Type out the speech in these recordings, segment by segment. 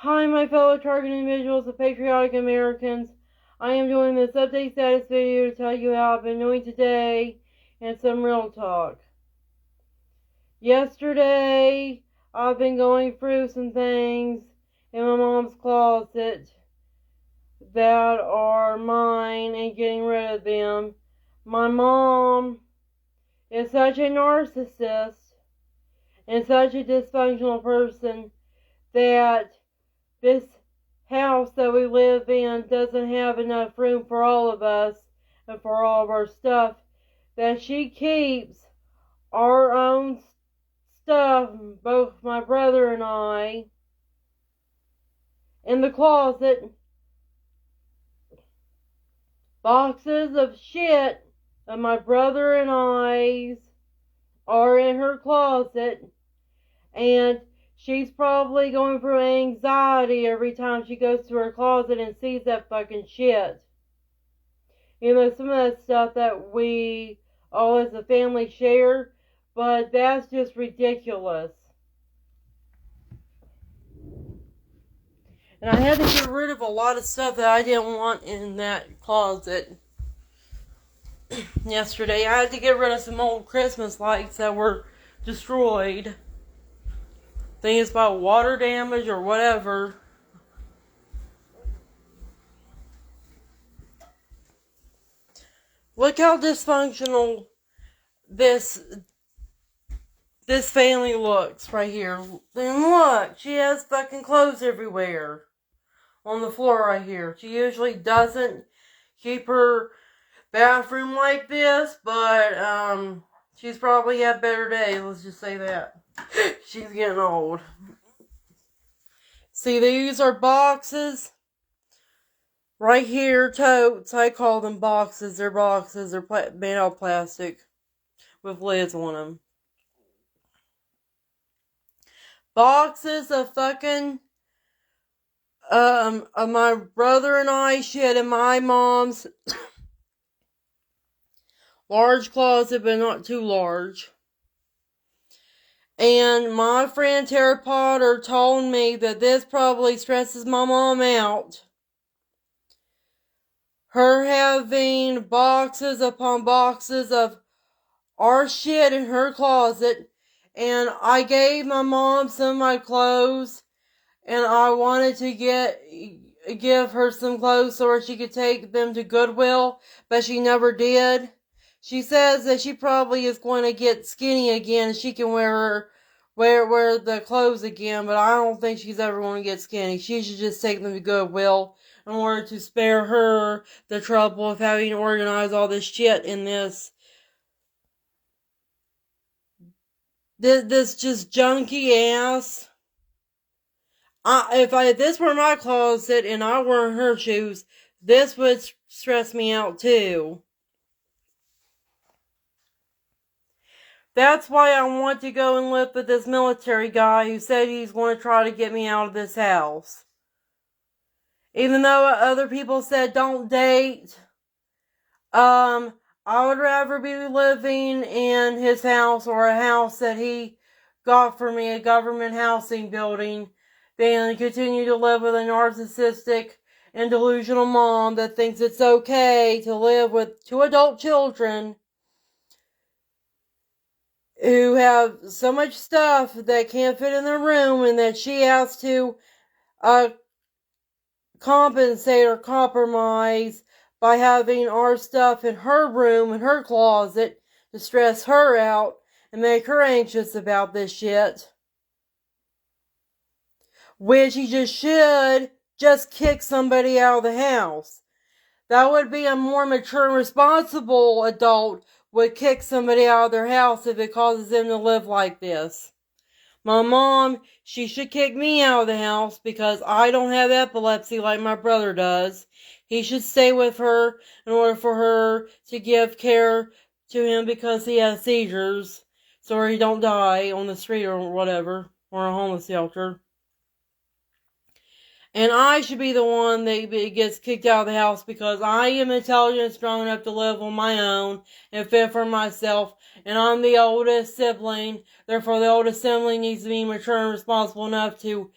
Hi, my fellow target individuals of patriotic Americans. I am doing this update status video to tell you how I've been doing today and some real talk. Yesterday, I've been going through some things in my mom's closet that are mine and getting rid of them. My mom is such a narcissist and such a dysfunctional person that this house that we live in doesn't have enough room for all of us and for all of our stuff, that she keeps our own stuff, both my brother and I, in the closet. Boxes of shit of my brother and I's are in her closet, and she's probably going through anxiety every time she goes to her closet and sees that fucking shit. You know, some of that stuff that we all as a family share, but that's just ridiculous. And I had to get rid of a lot of stuff that I didn't want in that closet yesterday. I had to get rid of some old Christmas lights that were destroyed. I think it's about water damage or whatever. Look how dysfunctional this family looks right here. And look, she has fucking clothes everywhere on the floor right here. She usually doesn't keep her bathroom like this, but she's probably had better days, let's just say that. She's getting old. See, these are boxes. Right here, totes. I call them boxes. They're boxes. They're made out of plastic with lids on them. Boxes of fucking of my brother and I shit in my mom's large closet, but not too large. And my friend Tara Potter told me that this probably stresses my mom out. Her having boxes upon boxes of our shit in her closet. And I gave my mom some of my clothes. And I wanted to give her some clothes so she could take them to Goodwill. But she never did. She says that she probably is going to get skinny again and she can wear the clothes again, but I don't think she's ever going to get skinny. She should just take them to Goodwill in order to spare her the trouble of having to organize all this shit in this just junky ass. If this were my closet and I were in her shoes, this would stress me out too. That's why I want to go and live with this military guy who said he's going to try to get me out of this house. Even though other people said don't date, I would rather be living in his house or a house that he got for me, a government housing building, than continue to live with a narcissistic and delusional mom that thinks it's okay to live with two adult children who have so much stuff that can't fit in their room and that she has to compensate or compromise by having our stuff in her room, in her closet, to stress her out and make her anxious about this shit. When she just should just kick somebody out of the house. That would be a more mature and responsible adult would kick somebody out of their house if it causes them to live like this. My mom, she should kick me out of the house because I don't have epilepsy like my brother does. He should stay with her in order for her to give care to him because he has seizures, so he don't die on the street or whatever, or a homeless shelter. And I should be the one that gets kicked out of the house because I am intelligent and strong enough to live on my own and fend for myself. And I'm the oldest sibling. Therefore, the oldest sibling needs to be mature and responsible enough to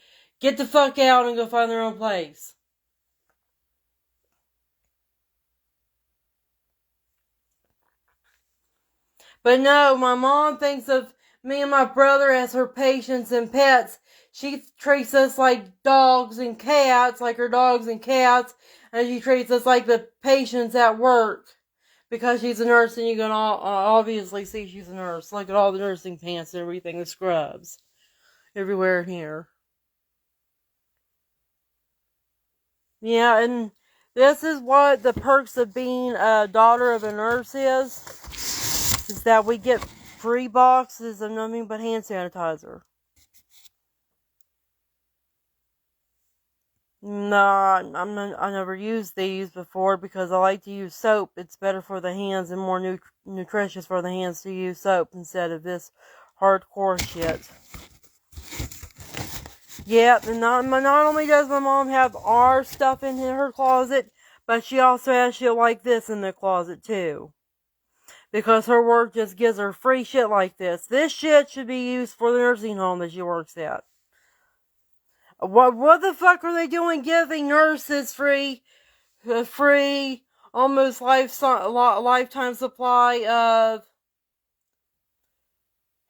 get the fuck out and go find their own place. But no, my mom thinks of me and my brother as her patients and pets. She treats us like dogs and cats, like her dogs and cats, and she treats us like the patients at work. Because she's a nurse, and you can obviously see she's a nurse. Look at all the nursing pants and everything, the scrubs. Everywhere in here. Yeah, and this is what the perks of being a daughter of a nurse is that we get free boxes of nothing but hand sanitizer. No, I never used these before because I like to use soap. It's better for the hands and more nutritious for the hands to use soap instead of this hardcore shit. Yeah, and not only does my mom have our stuff in her closet, but she also has shit like this in the closet too. Because her work just gives her free shit like this. This shit should be used for the nursing home that she works at. What the fuck are they doing giving nurses free almost lifetime supply of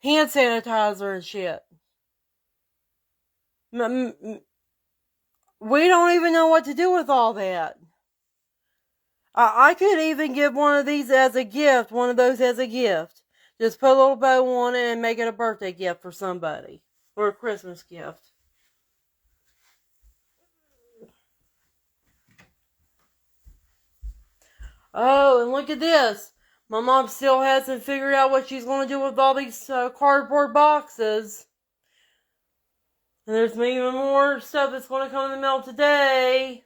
hand sanitizer and shit? We don't even know what to do with all that. I could even give one of these as a gift, one of those as a gift. Just put a little bow on it and make it a birthday gift for somebody. Or a Christmas gift. Oh, and look at this. My mom still hasn't figured out what she's going to do with all these cardboard boxes. And there's even more stuff that's going to come in the mail today.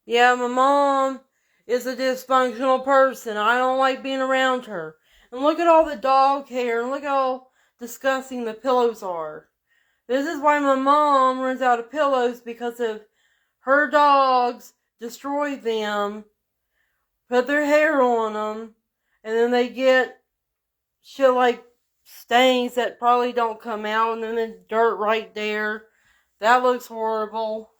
Yeah, my mom is a dysfunctional person. I don't like being around her. And look at all the dog hair. And look how disgusting the pillows are. This is why my mom runs out of pillows, because of her dogs destroy them, put their hair on them, and then they get shit like stains that probably don't come out, and then the dirt right there. That looks horrible.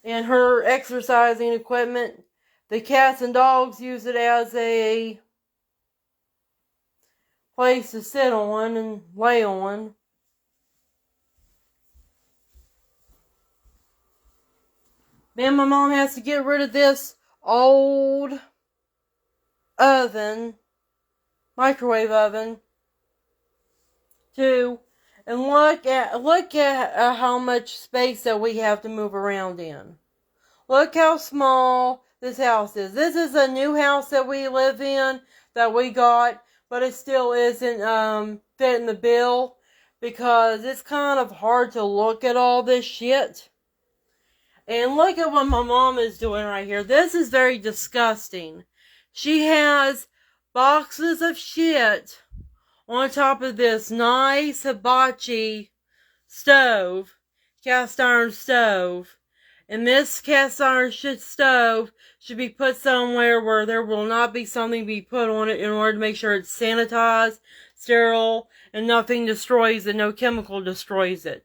And her exercising equipment, the cats and dogs use it as a place to sit on and lay on. Man, my mom has to get rid of this old oven, microwave oven, too. And look at how much space that we have to move around in. Look how small this house is. This is a new house that we live in, that we got, but it still isn't fitting the bill, because it's kind of hard to look at all this shit. And look at what my mom is doing right here. This is very disgusting. She has boxes of shit on top of this nice hibachi stove, cast iron stove. And this cast iron stove should be put somewhere where there will not be something be put on it in order to make sure it's sanitized, sterile, and nothing destroys it, no chemical destroys it.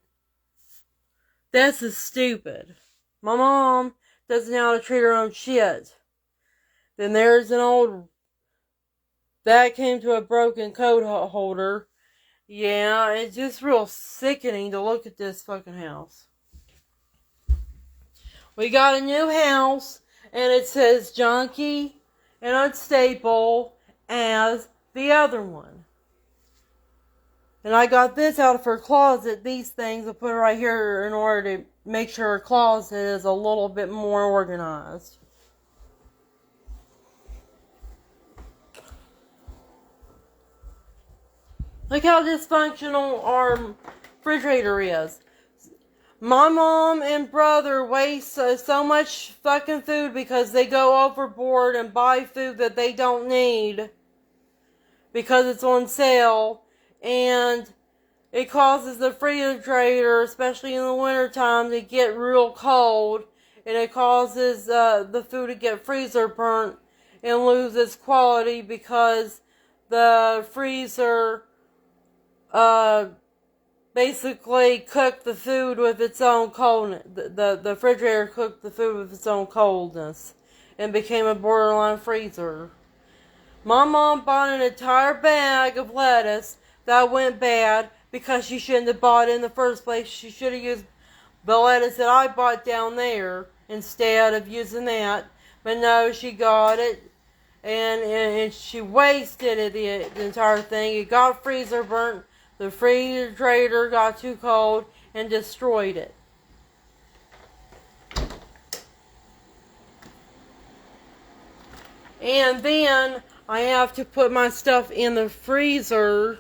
This is stupid. My mom doesn't know how to treat her own shit. Then there's an old... That came to a broken coat holder. Yeah, it's just real sickening to look at this fucking house. We got a new house, and it says junky and unstable as the other one. And I got this out of her closet, these things, I put it right here in order to make sure her closet is a little bit more organized. Look how dysfunctional our refrigerator is. My mom and brother waste so much fucking food because they go overboard and buy food that they don't need because it's on sale, and it causes the refrigerator, especially in the wintertime, to get real cold, and it causes the food to get freezer burnt and lose its quality because the freezer uh, basically cooked the food with its own coldness. The refrigerator cooked the food with its own coldness and became a borderline freezer. My mom bought an entire bag of lettuce that went bad because she shouldn't have bought it in the first place. She should have used the lettuce that I bought down there instead of using that. But no, she got it and she wasted it, the entire thing. It got freezer burnt. The refrigerator got too cold and destroyed it. And then I have to put my stuff in the freezer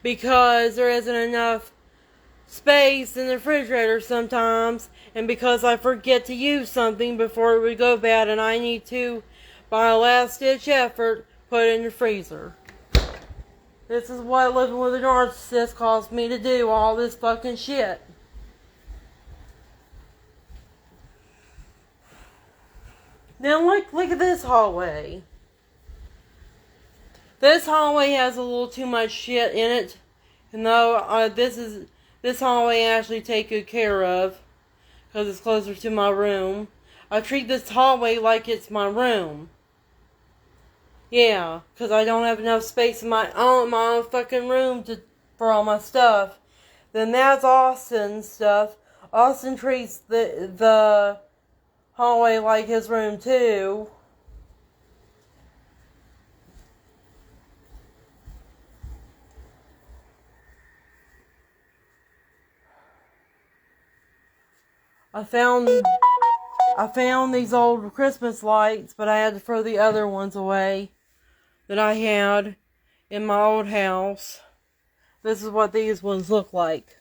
because there isn't enough space in the refrigerator sometimes, and because I forget to use something before it would go bad, and I need to, by a last-ditch effort, put it in the freezer. This is what living with a narcissist caused me to do, all this fucking shit. Now look at this hallway. This hallway has a little too much shit in it. And though this hallway I actually take good care of because it's closer to my room. I treat this hallway like it's my room. Yeah, because I don't have enough space in my own fucking room for all my stuff. Then that's Austin's stuff. Austin treats the hallway like his room too. I found these old Christmas lights, but I had to throw the other ones away that I had in my old house. This is what these ones look like.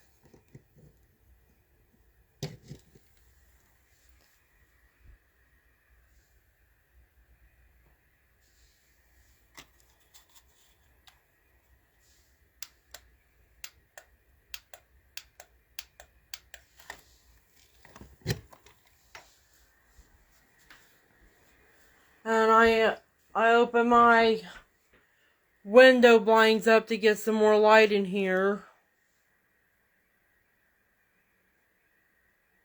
And I open my window blinds up to get some more light in here.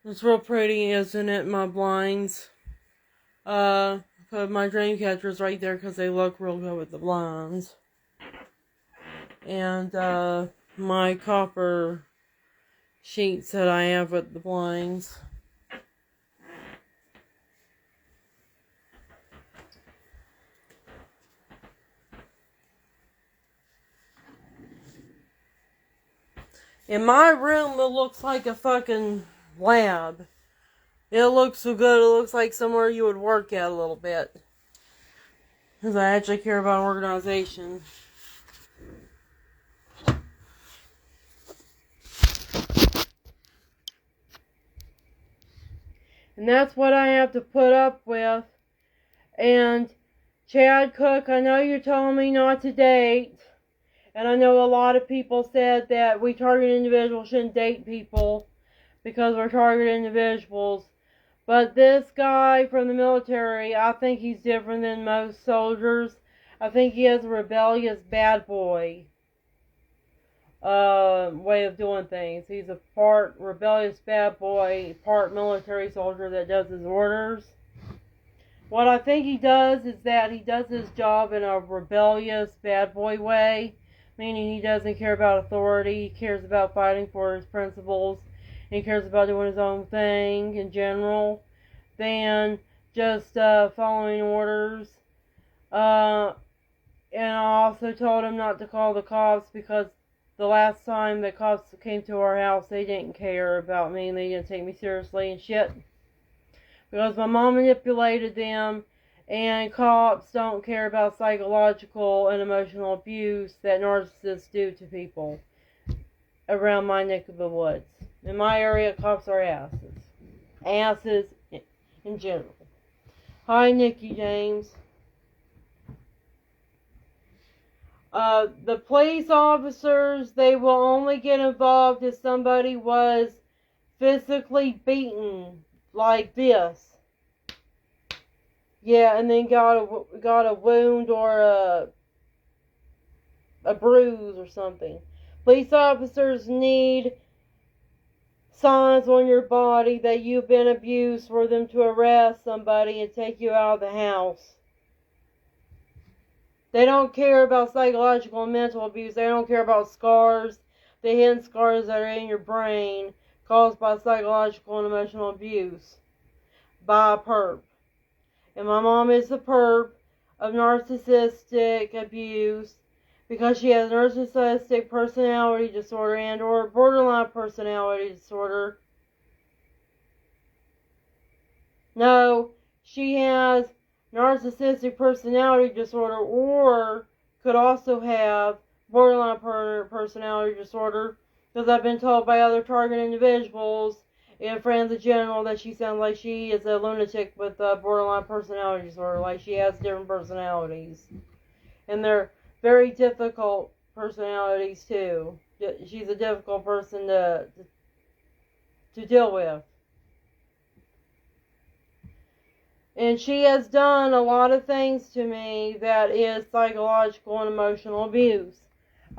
It's real pretty, isn't it, my blinds? Put my dream catchers right there because they look real good with the blinds. And, my copper sheets that I have with the blinds. In my room, it looks like a fucking lab. It looks so good, it looks like somewhere you would work at a little bit. Because I actually care about organization. And that's what I have to put up with. And Chad Cook, I know you're telling me not to date. And I know a lot of people said that we target individuals shouldn't date people because we're target individuals. But this guy from the military, I think he's different than most soldiers. I think he has a rebellious bad boy way of doing things. He's a part rebellious bad boy, part military soldier that does his orders. What I think he does is that he does his job in a rebellious bad boy way, meaning he doesn't care about authority, he cares about fighting for his principles, and he cares about doing his own thing in general, than just following orders. And I also told him not to call the cops because the last time the cops came to our house, they didn't care about me and they didn't take me seriously and shit. Because my mom manipulated them, and cops don't care about psychological and emotional abuse that narcissists do to people around my neck of the woods. In my area, cops are asses. Asses in general. Hi, Nikki James. The police officers, they will only get involved if somebody was physically beaten like this. Yeah, and then got a wound or a bruise or something. Police officers need signs on your body that you've been abused for them to arrest somebody and take you out of the house. They don't care about psychological and mental abuse. They don't care about scars, the hidden scars that are in your brain caused by psychological and emotional abuse by a perp. And my mom is the perp of narcissistic abuse because she has narcissistic personality disorder and or borderline personality disorder. No, she has narcissistic personality disorder or could also have borderline personality disorder because I've been told by other target individuals and friends in general that she sounds like she is a lunatic with borderline personality disorder, like she has different personalities. And they're very difficult personalities too. She's a difficult person to deal with. And she has done a lot of things to me that is psychological and emotional abuse.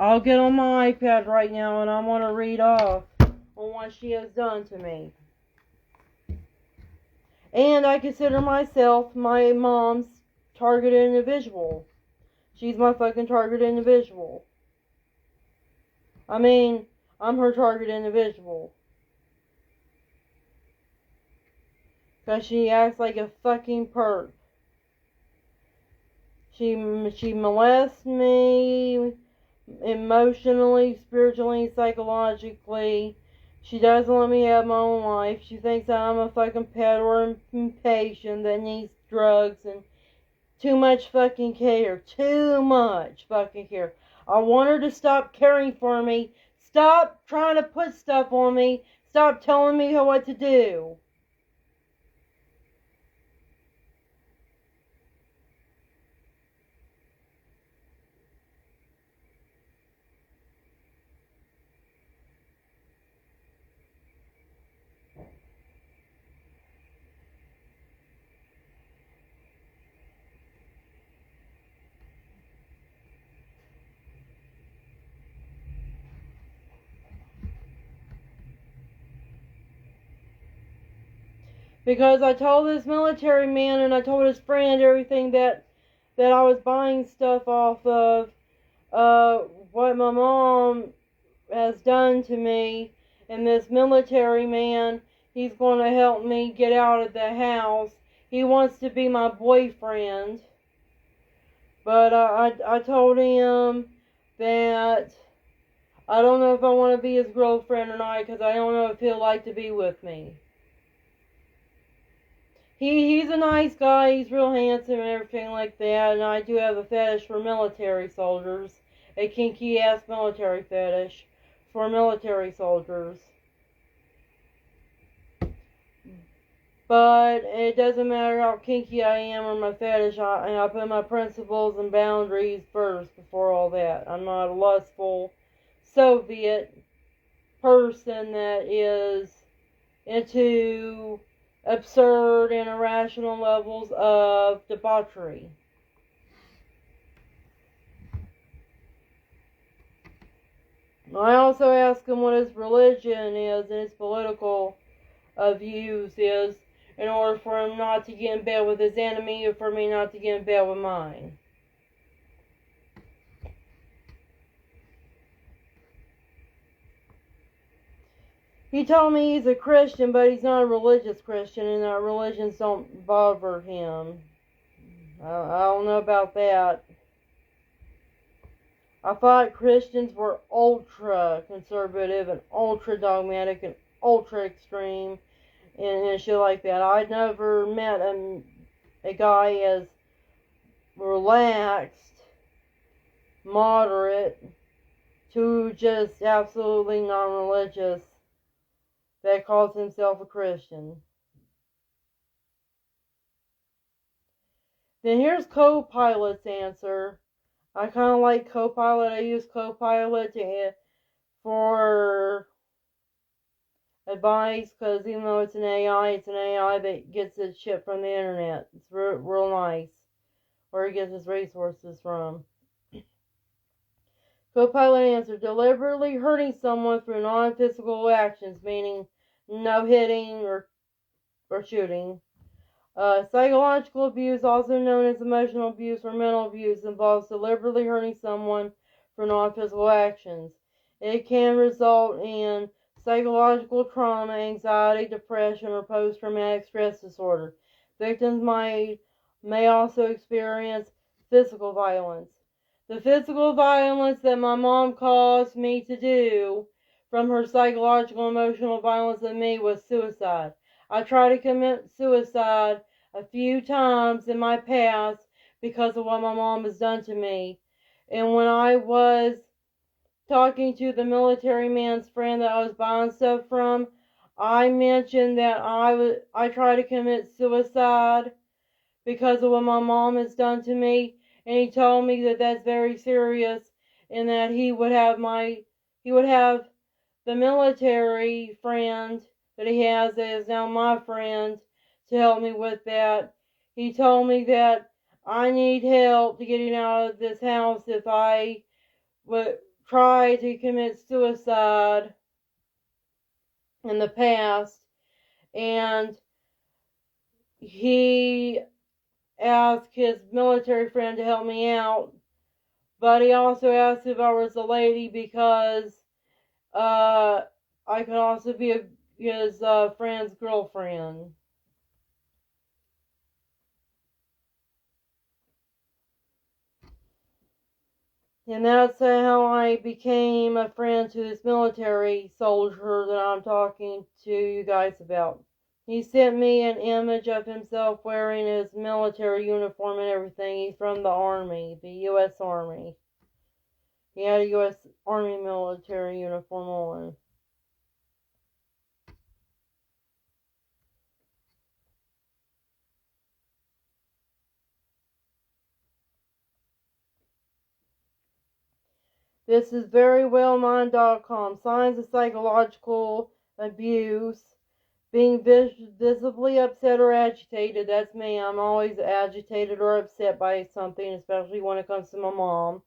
I'll get on my iPad right now and I want to read off on what she has done to me. And I consider myself my mom's target individual. She's my fucking target individual. I mean, I'm her target individual. Because she acts like a fucking perp. She molests me emotionally, spiritually, psychologically. She doesn't let me have my own life. She thinks that I'm a fucking pet or impatient that needs drugs and too much fucking care. Too much fucking care. I want her to stop caring for me. Stop trying to put stuff on me. Stop telling me what to do. Because I told this military man and I told his friend everything that I was buying stuff off of, what my mom has done to me. And this military man, he's going to help me get out of the house. He wants to be my boyfriend. But I told him that I don't know if I want to be his girlfriend or not because I don't know if he'll like to be with me. He's a nice guy, he's real handsome and everything like that, and I do have a fetish for military soldiers. A kinky ass military fetish for military soldiers. But it doesn't matter how kinky I am or my fetish, I put my principles and boundaries first before all that. I'm not a lustful Soviet person that is into absurd and irrational levels of debauchery. I also ask him what his religion is and his political views is in order for him not to get in bed with his enemy or for me not to get in bed with mine. He told me he's a Christian, but he's not a religious Christian, and that religions don't bother him. I don't know about that. I thought Christians were ultra conservative and ultra dogmatic and ultra extreme and shit like that. I'd never met a guy as relaxed, moderate, to just absolutely non-religious that calls himself a Christian. Then here's Copilot's answer. I kind of like Copilot. I use Copilot for advice because even though it's an AI that gets its shit from the internet. It's real nice where he gets his resources from. Co-pilot answer, deliberately hurting someone through non-physical actions, meaning no hitting or shooting. Psychological abuse, also known as emotional abuse or mental abuse, involves deliberately hurting someone for non-physical actions. It can result in psychological trauma, anxiety, depression, or post-traumatic stress disorder. Victims may also experience physical violence. The physical violence that my mom caused me to do from her psychological emotional violence of me was suicide. I tried to commit suicide a few times in my past because of what my mom has done to me. And when I was talking to the military man's friend that I was buying stuff from, I mentioned that I tried to commit suicide because of what my mom has done to me, and he told me that that's very serious and that he would have the military friend that he has that is now my friend to help me with that. He told me that I need help to getting out of this house if I would try to commit suicide in the past, and he asked his military friend to help me out, but he also asked if I was a lady because I could also be his friend's girlfriend. And that's how I became a friend to this military soldier that I'm talking to you guys about. He sent me an image of himself wearing his military uniform and everything. He's from the Army, the U.S. Army. He had a U.S. Army military uniform on. This is verywellmind.com. Signs of psychological abuse. Being visibly upset or agitated. That's me. I'm always agitated or upset by something, especially when it comes to my mom.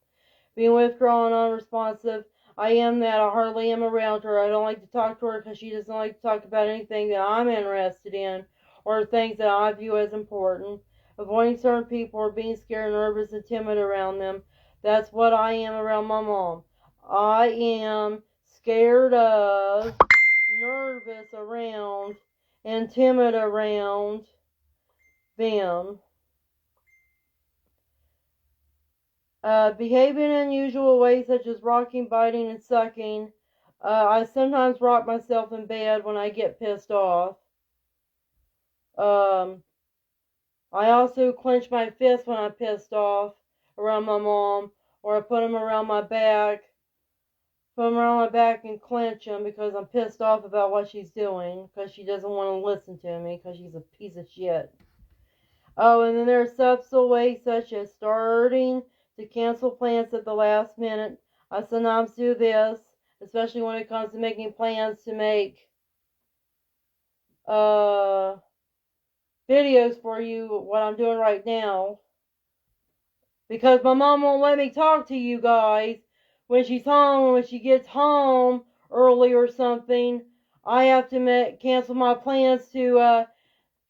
Being withdrawn, unresponsive. I am that. I hardly am around her. I don't like to talk to her because she doesn't like to talk about anything that I'm interested in or things that I view as important. Avoiding certain people or being scared, nervous, and timid around them. That's what I am around my mom. I am scared of, nervous around, and timid around them. Behaving in unusual ways such as rocking, biting, and sucking. I sometimes rock myself in bed when I get pissed off. I also clench my fists when I'm pissed off around my mom, or I put them around my back. Put them around my back and clench them because I'm pissed off about what she's doing, because she doesn't want to listen to me, because she's a piece of shit. Oh, and then there are subtle ways such as starting to cancel plans at the last minute. I sometimes do this, especially when it comes to making plans to make videos for you, what I'm doing right now. Because my mom won't let me talk to you guys when she's home. When she gets home early or something, I have to cancel my plans to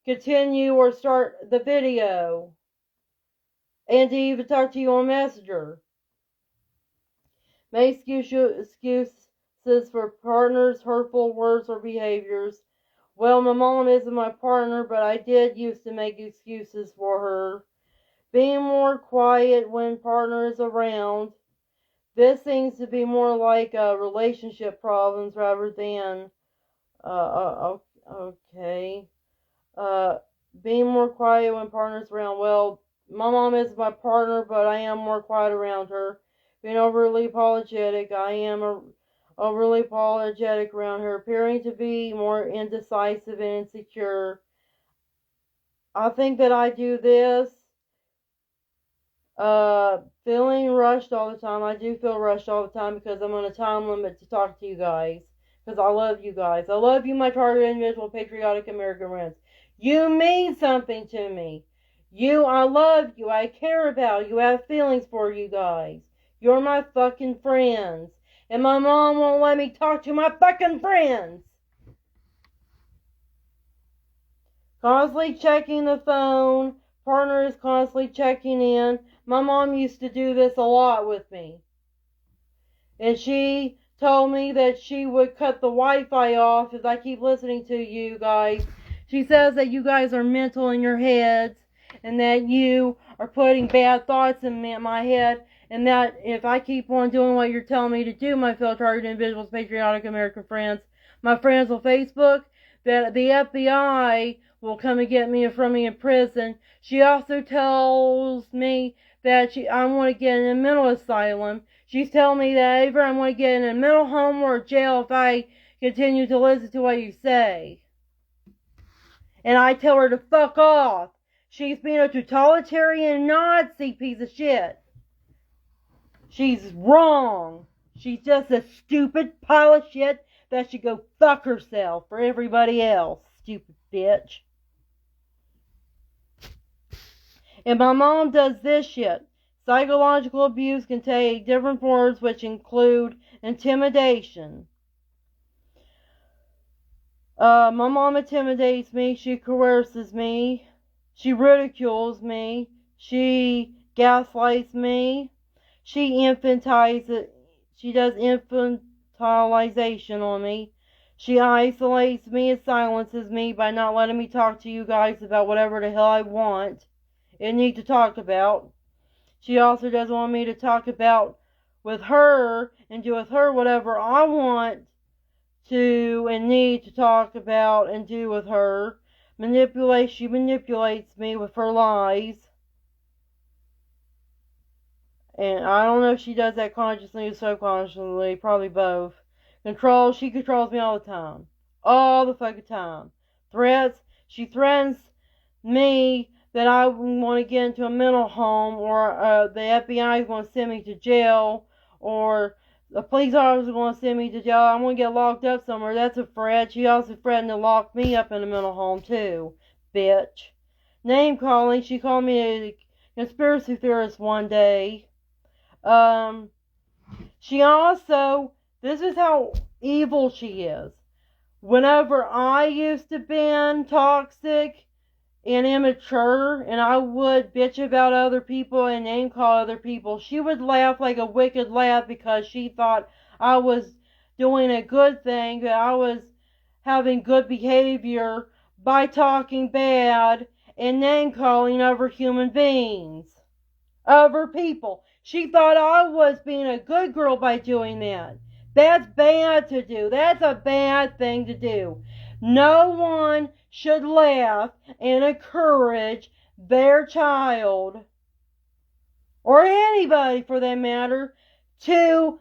continue or start the video. And to even talk to you on Messenger. Make excuses for partners' hurtful words or behaviors. Well, my mom isn't my partner, but I did used to make excuses for her. Being more quiet when partner is around. This seems to be more like relationship problems rather than, okay. Being more quiet when partner's around. Well, my mom is my partner, but I am more quiet around her. Being overly apologetic. I am overly apologetic around her. Appearing to be more indecisive and insecure. I think that I do this. Feeling rushed all the time. I do feel rushed all the time because I'm on a time limit to talk to you guys. Because I love you guys. I love you, my target individual, patriotic American friends. You mean something to me. I love you. I care about you. I have feelings for you guys. You're my fucking friends. And my mom won't let me talk to my fucking friends. Constantly checking the phone. Partner is constantly checking in. My mom used to do this a lot with me. And she told me that she would cut the Wi-Fi off if I keep listening to you guys. She says that you guys are mental in your heads and that you are putting bad thoughts in my head, and that if I keep on doing what you're telling me to do, my fellow targeted individuals, patriotic American friends, my friends on Facebook, that the FBI will come and get me and throw me in prison. She also tells me that I want to get in a mental asylum. She's telling me that either I want to get in a mental home or jail if I continue to listen to what you say. And I tell her to fuck off. She's being a totalitarian Nazi piece of shit. She's wrong. She's just a stupid pile of shit that should go fuck herself for everybody else. Stupid bitch. And my mom does this shit. Psychological abuse can take different forms, which include intimidation. My mom intimidates me. She coerces me. She ridicules me. She gaslights me. She does infantilization on me. She isolates me and silences me by not letting me talk to you guys about whatever the hell I want and need to talk about. She also doesn't want me to talk about with her and do with her whatever I want to and need to talk about and do with her. She manipulates me with her lies. And I don't know if she does that consciously or subconsciously, probably both. She controls me all the time. All the fucking time. She threatens me that I want to get into a mental home, or the FBI is going to send me to jail, or the police officer is going to send me to jail. I'm going to get locked up somewhere. That's a threat. She also threatened to lock me up in a mental home too, bitch. Name calling. She called me a conspiracy theorist one day. She also, this is how evil she is. Whenever I used to be toxic and immature, and I would bitch about other people and name call other people, she would laugh like a wicked laugh because she thought I was doing a good thing, that I was having good behavior by talking bad and name calling other human beings, other people. She thought I was being a good girl by doing that. That's bad to do. That's a bad thing to do. No one should laugh and encourage their child, or anybody for that matter, to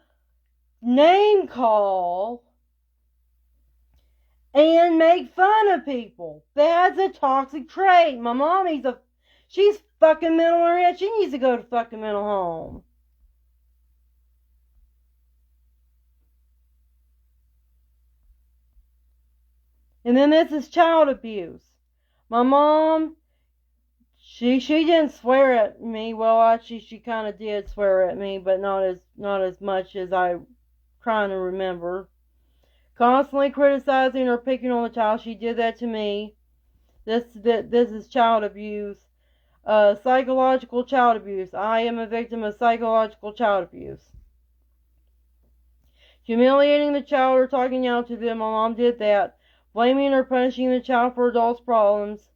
name call and make fun of people. That's a toxic trait. My mommy's she's fucking mental in her head. She needs to go to fucking mental home. And then this is child abuse. My mom, she didn't swear at me. Well, actually, she kind of did swear at me, but not as much as I'm trying to remember. Constantly criticizing or picking on the child. She did that to me. This is child abuse. Psychological child abuse. I am a victim of psychological child abuse. Humiliating the child or talking out to them. My mom did that. Blaming or punishing the child for adults' problems.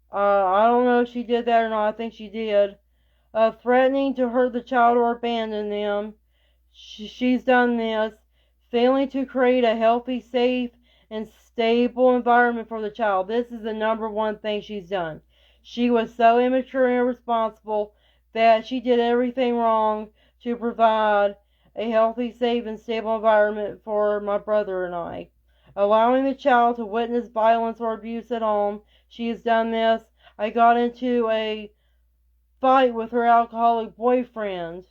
I don't know if she did that or not. I think she did. Threatening to hurt the child or abandon them. She's done this. Failing to create a healthy, safe, and stable environment for the child. This is the number one thing she's done. She was so immature and irresponsible that she did everything wrong to provide a healthy, safe, and stable environment for my brother and I. Allowing the child to witness violence or abuse at home. She has done this. I got into a fight with her alcoholic boyfriend.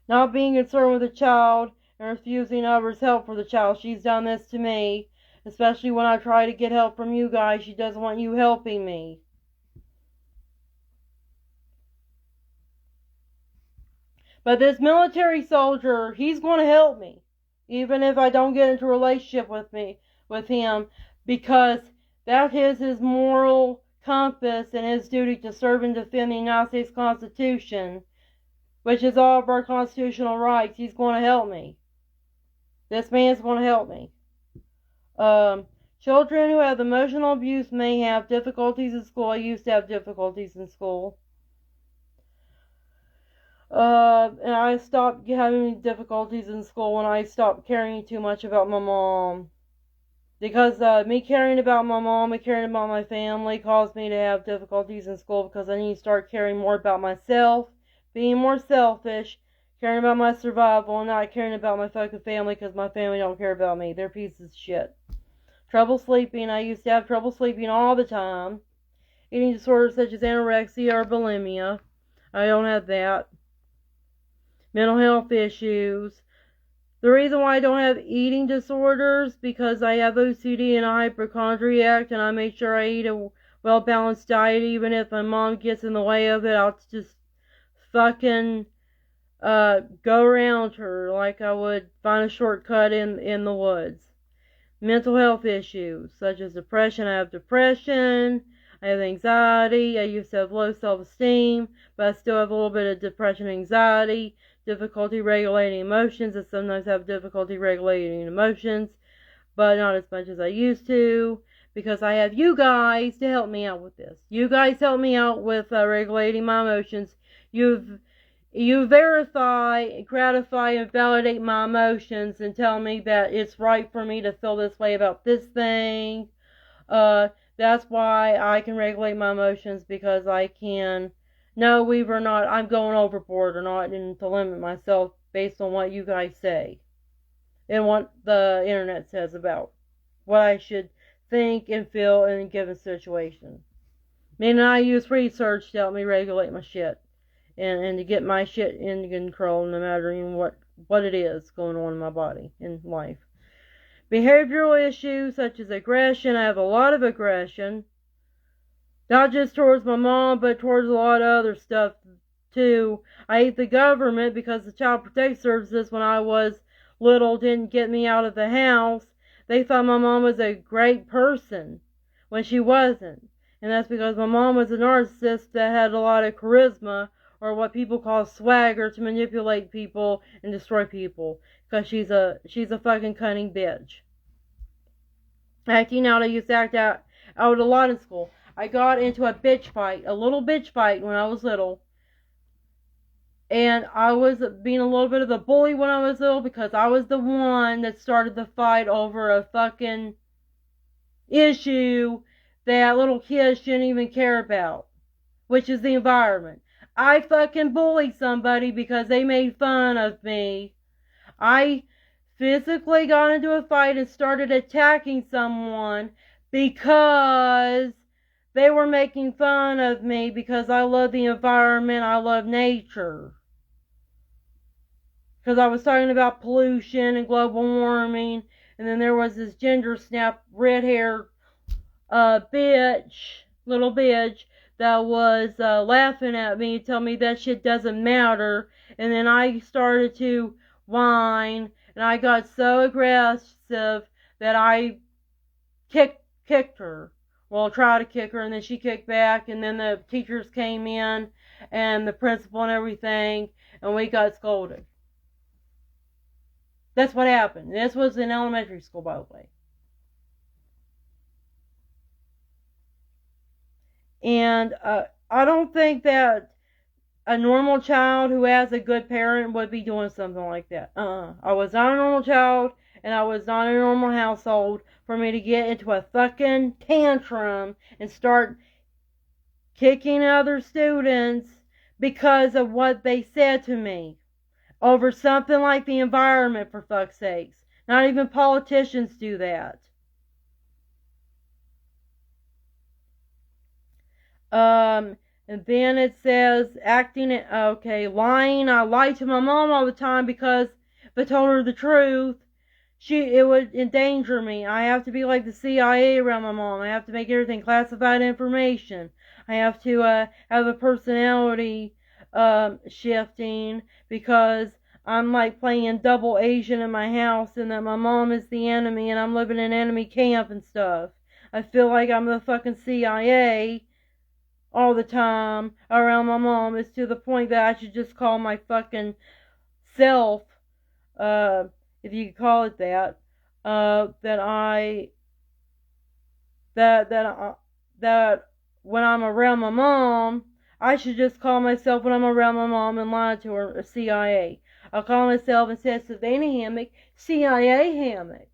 Not being concerned with the child and refusing others' help for the child. She's done this to me. Especially when I try to get help from you guys. She doesn't want you helping me. But this military soldier, he's going to help me, even if I don't get into a relationship with him, because that is his moral compass and his duty to serve and defend the United States Constitution, which is all of our constitutional rights. He's going to help me. This man's going to help me. Children who have emotional abuse may have difficulties in school. I used to have difficulties in school. And I stopped having difficulties in school when I stopped caring too much about my mom. Because me caring about my mom and caring about my family caused me to have difficulties in school, because I need to start caring more about myself, being more selfish, caring about my survival, and not caring about my fucking family, because my family don't care about me. They're pieces of shit. Trouble sleeping. I used to have trouble sleeping all the time. Eating disorders such as anorexia or bulimia. I don't have that. Mental health issues. The reason why I don't have eating disorders, because I have OCD and a hypochondriac, and I make sure I eat a well-balanced diet. Even if my mom gets in the way of it, I'll just fucking go around her like I would find a shortcut in the woods. Mental health issues, such as depression. I have depression. I have anxiety. I used to have low self-esteem, but I still have a little bit of depression and anxiety. Difficulty regulating emotions. I sometimes have difficulty regulating emotions, but not as much as I used to, because I have you guys to help me out with this. You guys help me out with regulating my emotions. You verify, gratify, and validate my emotions and tell me that it's right for me to feel this way about this thing. That's why I can regulate my emotions, because I can know whether or not I'm going overboard or not, and to limit myself based on what you guys say and what the internet says about what I should think and feel in a given situation. And I use research to help me regulate my shit. And to get my shit in control, no matter even what it is going on in my body, in life. Behavioral issues such as aggression. I have a lot of aggression. Not just towards my mom, but towards a lot of other stuff too. I hate the government because the Child Protective Services, when I was little, didn't get me out of the house. They thought my mom was a great person when she wasn't. And that's because my mom was a narcissist that had a lot of charisma, or what people call swagger, to manipulate people and destroy people. Because she's a fucking cunning bitch. Acting out. I used to act out a lot in school. I got into a little bitch fight when I was little. And I was being a little bit of the bully when I was little, because I was the one that started the fight over a fucking issue that little kids shouldn't even care about, which is the environment. I fucking bullied somebody because they made fun of me. I physically got into a fight and started attacking someone because they were making fun of me, because I love the environment, I love nature. Because I was talking about pollution and global warming, and then there was this ginger snap, red hair little bitch, that was laughing at me and telling me that shit doesn't matter. And then I started to whine, and I got so aggressive that I kicked her. Well, tried to kick her, and then she kicked back, and then the teachers came in, and the principal and everything, and we got scolded. That's what happened. This was in elementary school, by the way. And I don't think that a normal child who has a good parent would be doing something like that. I was not a normal child, and I was not in a normal household for me to get into a fucking tantrum and start kicking other students because of what they said to me over something like the environment, for fuck's sakes. Not even politicians do that. And then it says lying. I lied to my mom all the time, because if I told her the truth, it would endanger me. I have to be like the CIA around my mom. I have to make everything classified information. I have to have a personality shifting because I'm like playing double Asian in my house and that my mom is the enemy and I'm living in enemy camp and stuff. I feel like I'm the fucking CIA all the time around my mom. It's to the point that I should just call my fucking self, uh, if you could call it that, that when I'm around my mom, I should just call myself when I'm around my mom and lie to her CIA. I'll call myself instead of Savannah Hammock, CIA Hammock.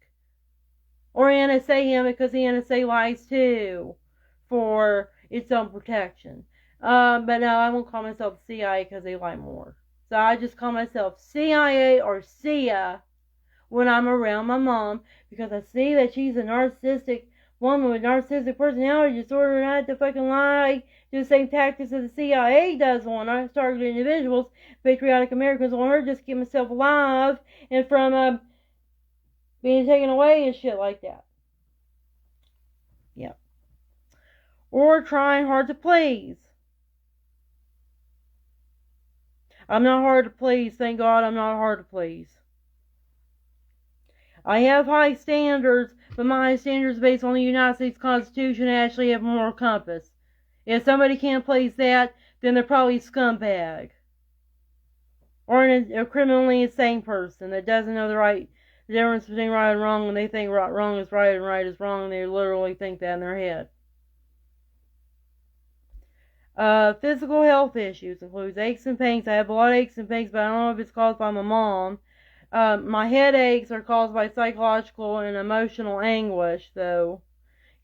Or NSA Hammock because the NSA lies too for its own protection. But no, I won't call myself CIA because they lie more. So I just call myself CIA or CIA when I'm around my mom because I see that she's a narcissistic woman with narcissistic personality disorder and I have to fucking lie, do the same tactics that the CIA does on targeted individuals, patriotic Americans on her just to keep myself alive and from being taken away and shit like that. Yeah. Or trying hard to please. I'm not hard to please. Thank God I'm not hard to please. I have high standards, but my high standards based on the United States Constitution actually have a moral compass. If somebody can't please that, then they're probably a scumbag. Or a criminally insane person that doesn't know the difference between right and wrong, and they think wrong is right and right is wrong, and they literally think that in their head. Physical health issues includes aches and pains. I have a lot of aches and pains, but I don't know if it's caused by my mom. My headaches are caused by psychological and emotional anguish, though.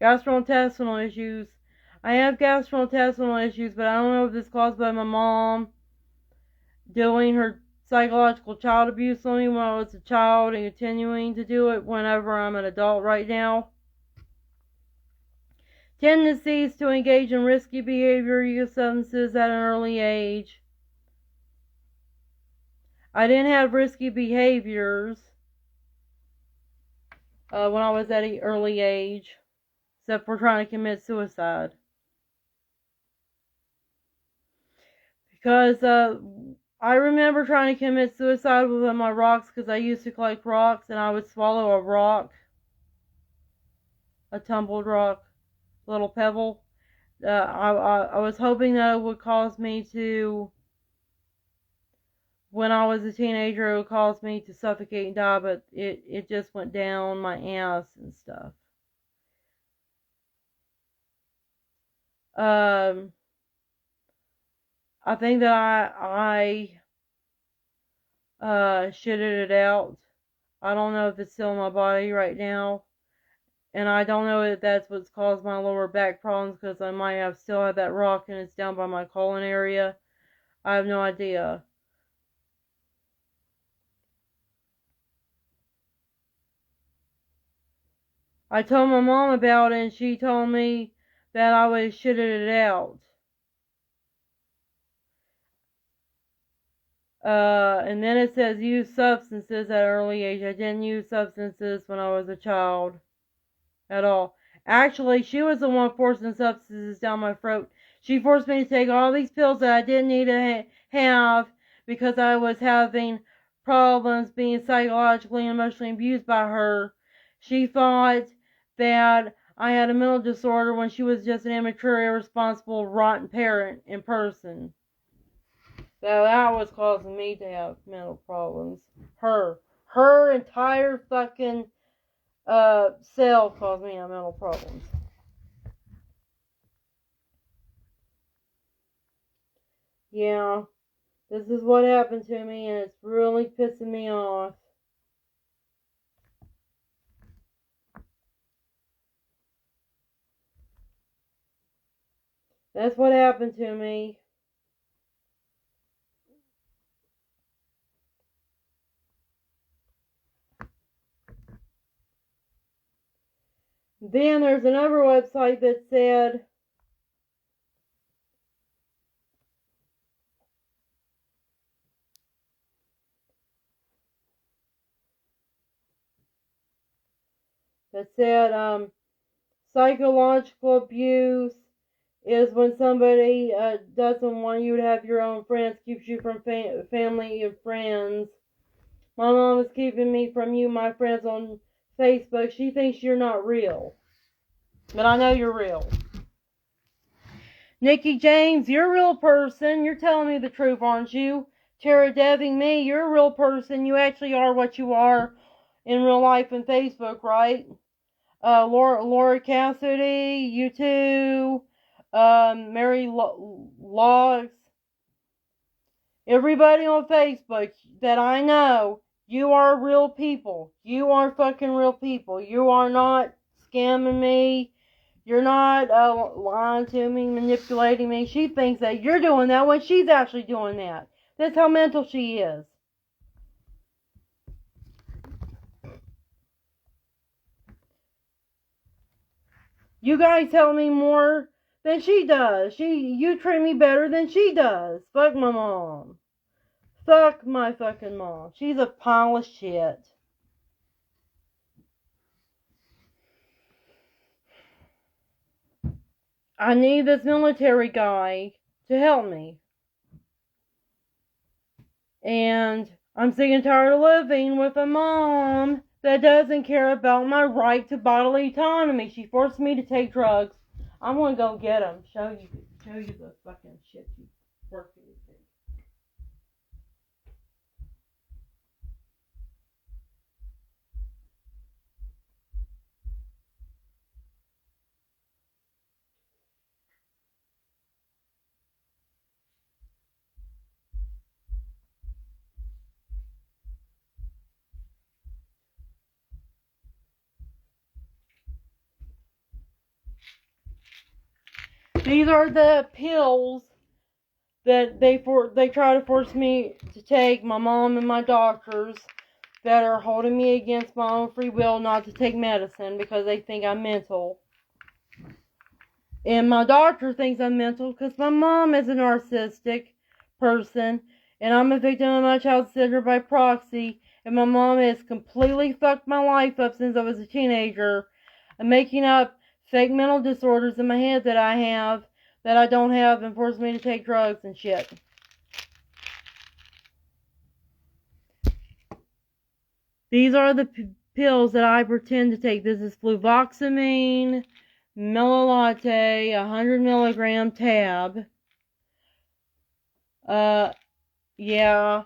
Gastrointestinal issues. I have gastrointestinal issues, but I don't know if it's caused by my mom doing her psychological child abuse on me when I was a child and continuing to do it whenever I'm an adult right now. Tendencies to engage in risky behavior, use substances at an early age. I didn't have risky behaviors when I was at an early age, except for trying to commit suicide. Because I remember trying to commit suicide with my rocks because I used to collect rocks and I would swallow a rock, a tumbled rock, little pebble. I was hoping that it would cause me to, when I was a teenager, it would cause me to suffocate and die, but it just went down my ass and stuff. I think that I shitted it out. I don't know if it's still in my body right now. And I don't know if that's what's caused my lower back problems because I might have still had that rock and it's down by my colon area. I have no idea. I told my mom about it and she told me that I would have shitted it out. And then it says use substances at an early age. I didn't use substances when I was a child at all. Actually, she was the one forcing substances down my throat. She forced me to take all these pills that I didn't need to have because I was having problems being psychologically and emotionally abused by her. She thought that I had a mental disorder when she was just an immature, irresponsible, rotten parent in person. So that was causing me to have mental problems. Her entire fucking cell caused me to have mental problems. Yeah, this is what happened to me, and it's really pissing me off. That's what happened to me. Then there's another website that said psychological abuse is when somebody doesn't want you to have your own friends, keeps you from family and friends. My mom is keeping me from you, my friends on Facebook. She thinks you're not real. But I know you're real. Nikki James, you're a real person. You're telling me the truth, aren't you? Tara Deving me, you're a real person. You actually are what you are in real life and Facebook, right? Laura Cassidy, you too. Mary Logs. Everybody on Facebook that I know, you are real people. You are fucking real people. You are not scamming me. You're not lying to me, manipulating me. She thinks that you're doing that when she's actually doing that. That's how mental she is. You guys tell me more than she does. You treat me better than she does. Fuck my mom. Fuck my fucking mom. She's a pile of shit. I need this military guy to help me. And I'm sick and tired of living with a mom that doesn't care about my right to bodily autonomy. She forced me to take drugs. I'm gonna go get them. Show you the fucking shit you forced me to take. These are the pills that they try to force me to take, my mom and my doctors, that are holding me against my own free will not to take medicine because they think I'm mental. And my doctor thinks I'm mental because my mom is a narcissistic person and I'm a victim of my child's syndrome by proxy, and my mom has completely fucked my life up since I was a teenager. I'm making up fake mental disorders in my head that I have, that I don't have, and forced me to take drugs and shit. These are the pills that I pretend to take. This is fluvoxamine, Melalatte, 100 milligram tab. Yeah.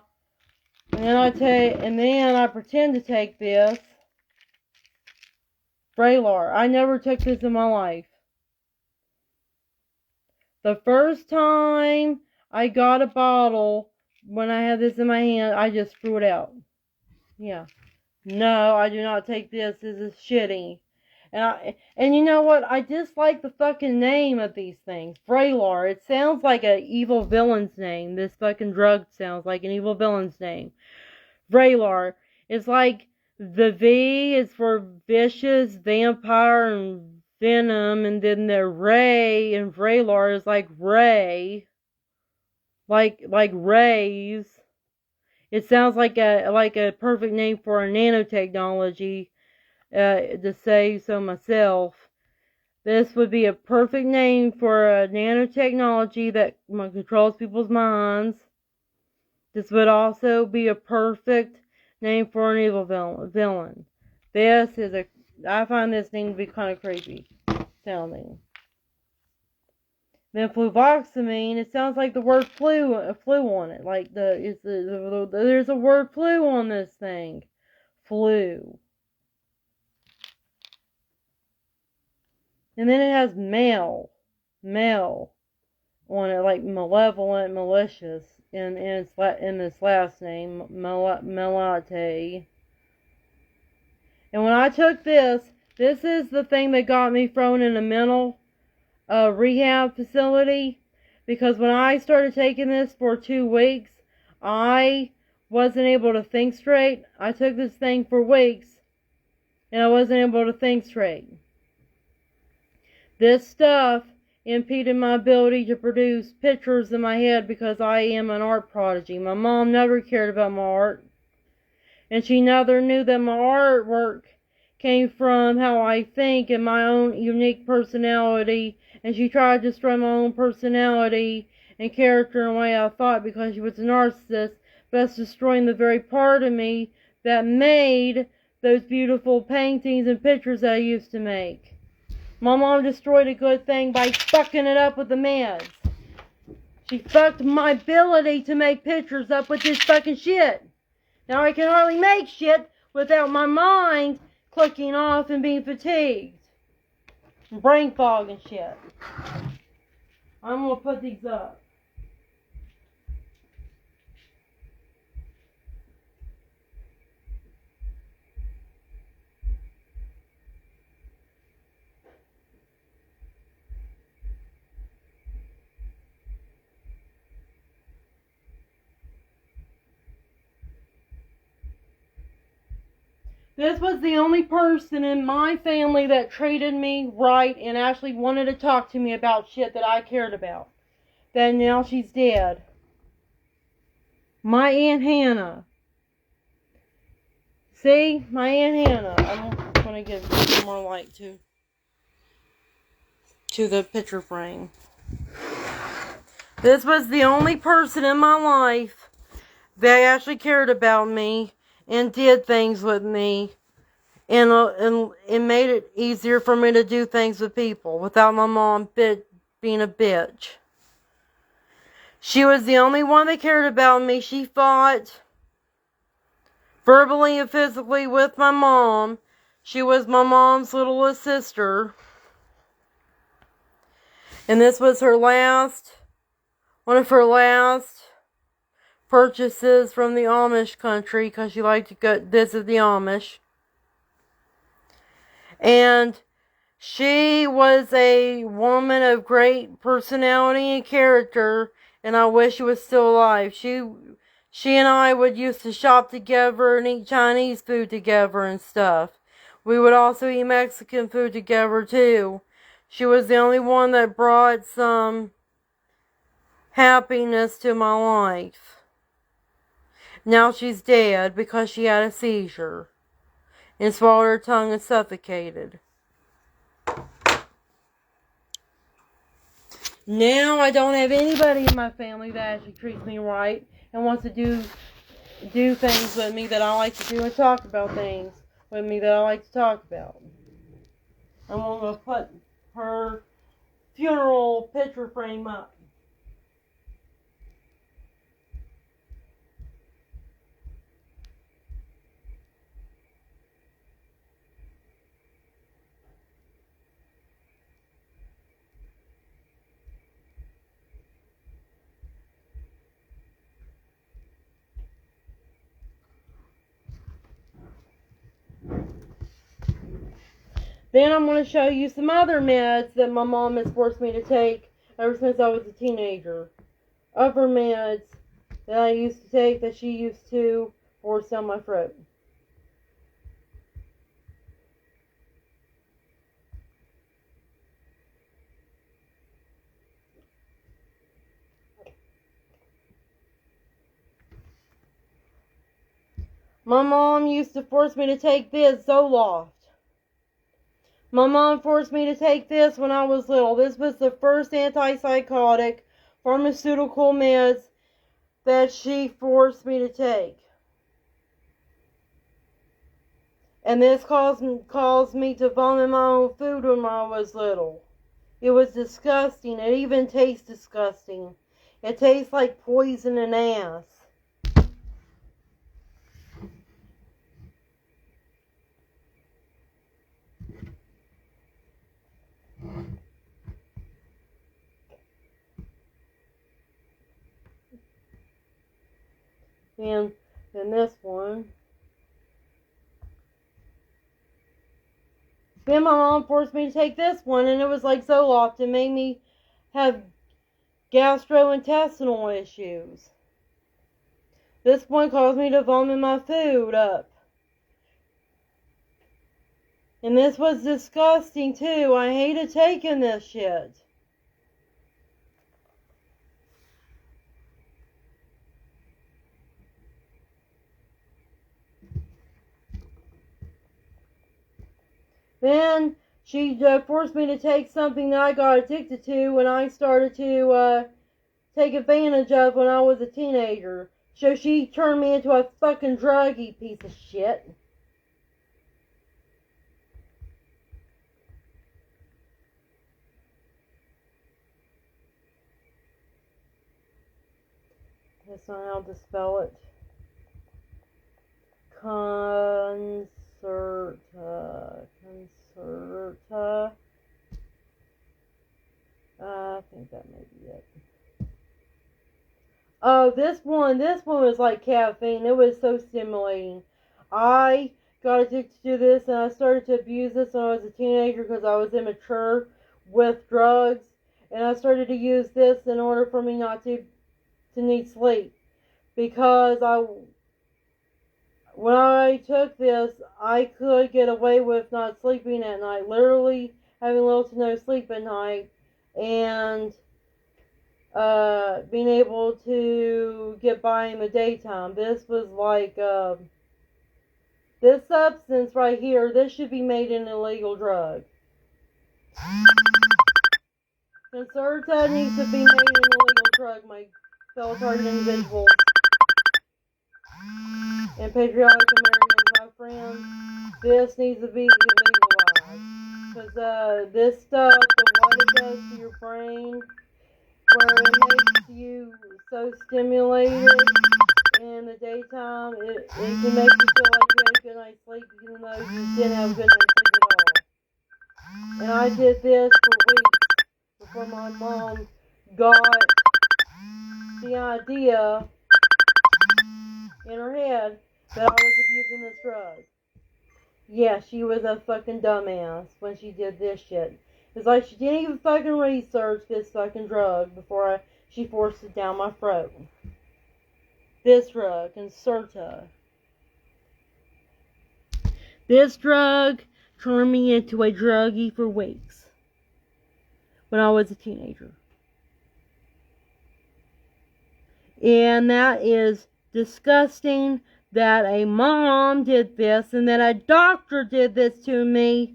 And then I pretend to take this. Vraylar. I never took this in my life. The first time I got a bottle, when I had this in my hand, I just threw it out. Yeah. No, I do not take this. This is shitty. And you know what? I dislike the fucking name of these things. Vraylar. It sounds like an evil villain's name. This fucking drug sounds like an evil villain's name. Vraylar. It's like the V is for vicious, vampire, and venom, and then the Ray in Vraylar is like Ray. Like rays. It sounds like a perfect name for a nanotechnology, to say so myself. This would be a perfect name for a nanotechnology that controls people's minds. This would also be a perfect name for an evil villain. I find this name to be kind of creepy sounding. Then fluvoxamine, it sounds like the word flu on it. Like there's a word flu on this thing. Flu. And then it has male on it, like malevolent, malicious in this last name, Melate. And when I took this is the thing that got me thrown in a mental rehab facility, because when I started taking this for 2 weeks, I wasn't able to think straight. I took this thing for weeks and I wasn't able to think straight. This stuff impeded my ability to produce pictures in my head because I am an art prodigy. My mom never cared about my art, and she never knew that my artwork came from how I think and my own unique personality, and she tried to destroy my own personality and character and way I thought because she was a narcissist, thus destroying the very part of me that made those beautiful paintings and pictures that I used to make. My mom destroyed a good thing by fucking it up with the meds. She fucked my ability to make pictures up with this fucking shit. Now I can hardly make shit without my mind clicking off and being fatigued. And brain fog and shit. I'm gonna put these up. This was the only person in my family that treated me right and actually wanted to talk to me about shit that I cared about. Then now she's dead. My Aunt Hannah. See? My Aunt Hannah. I'm going to give some more light to the picture frame. This was the only person in my life that actually cared about me and did things with me, and it made it easier for me to do things with people without my mom being a bitch. She was the only one that cared about me. She fought verbally and physically with my mom. She was my mom's littlest sister. And this was one of her last purchases from the Amish country, because she liked to go visit the Amish. And she was a woman of great personality and character, and I wish she was still alive. She and I would used to shop together and eat Chinese food together and stuff. We would also eat Mexican food together too. She was the only one that brought some happiness to my life. Now she's dead because she had a seizure and swallowed her tongue and suffocated. Now I don't have anybody in my family that actually treats me right and wants to do things with me that I like to do and talk about things with me that I like to talk about. I'm going to put her funeral picture frame up. Then I'm going to show you some other meds that my mom has forced me to take ever since I was a teenager. Other meds that I used to take that she used to force down my throat. My mom used to force me to take this Zoloft. My mom forced me to take this when I was little. This was the first antipsychotic pharmaceutical meds that she forced me to take. And this caused me to vomit my own food when I was little. It was disgusting. It even tastes disgusting. It tastes like poison and ass. And then this one. Then my mom forced me to take this one, and it was like Zoloft. It made me have gastrointestinal issues. This one caused me to vomit my food up. And this was disgusting too. I hated taking this shit. Then she forced me to take something that I got addicted to, and I started to take advantage of when I was a teenager. So she turned me into a fucking druggie piece of shit. That's not how to spell it. Concerta. I think that may be it. Oh, this one was like caffeine. It was so stimulating. I got addicted to this, and I started to abuse this when I was a teenager because I was immature with drugs, and I started to use this in order for me not to need sleep, because when I took this, I could get away with not sleeping at night, literally having little to no sleep at night, and being able to get by in the daytime. This was like, this substance right here, this should be made an illegal drug. Concerta needs to be made an illegal drug, my fellow target individuals and patriotic Americans, my friends. This needs to be legalized. Because this stuff, what it does to your brain, where it makes you so stimulated in the daytime, it can make you feel like you had a good night's sleep even though you didn't have a good night's sleep at all. And I did this for weeks before my mom got the idea in her head that I was abusing this drug. Yeah, she was a fucking dumbass when she did this shit. It's like she didn't even fucking research this fucking drug before she forced it down my throat. This drug, Concerta. This drug turned me into a druggie for weeks when I was a teenager. And that is disgusting that a mom did this and that a doctor did this to me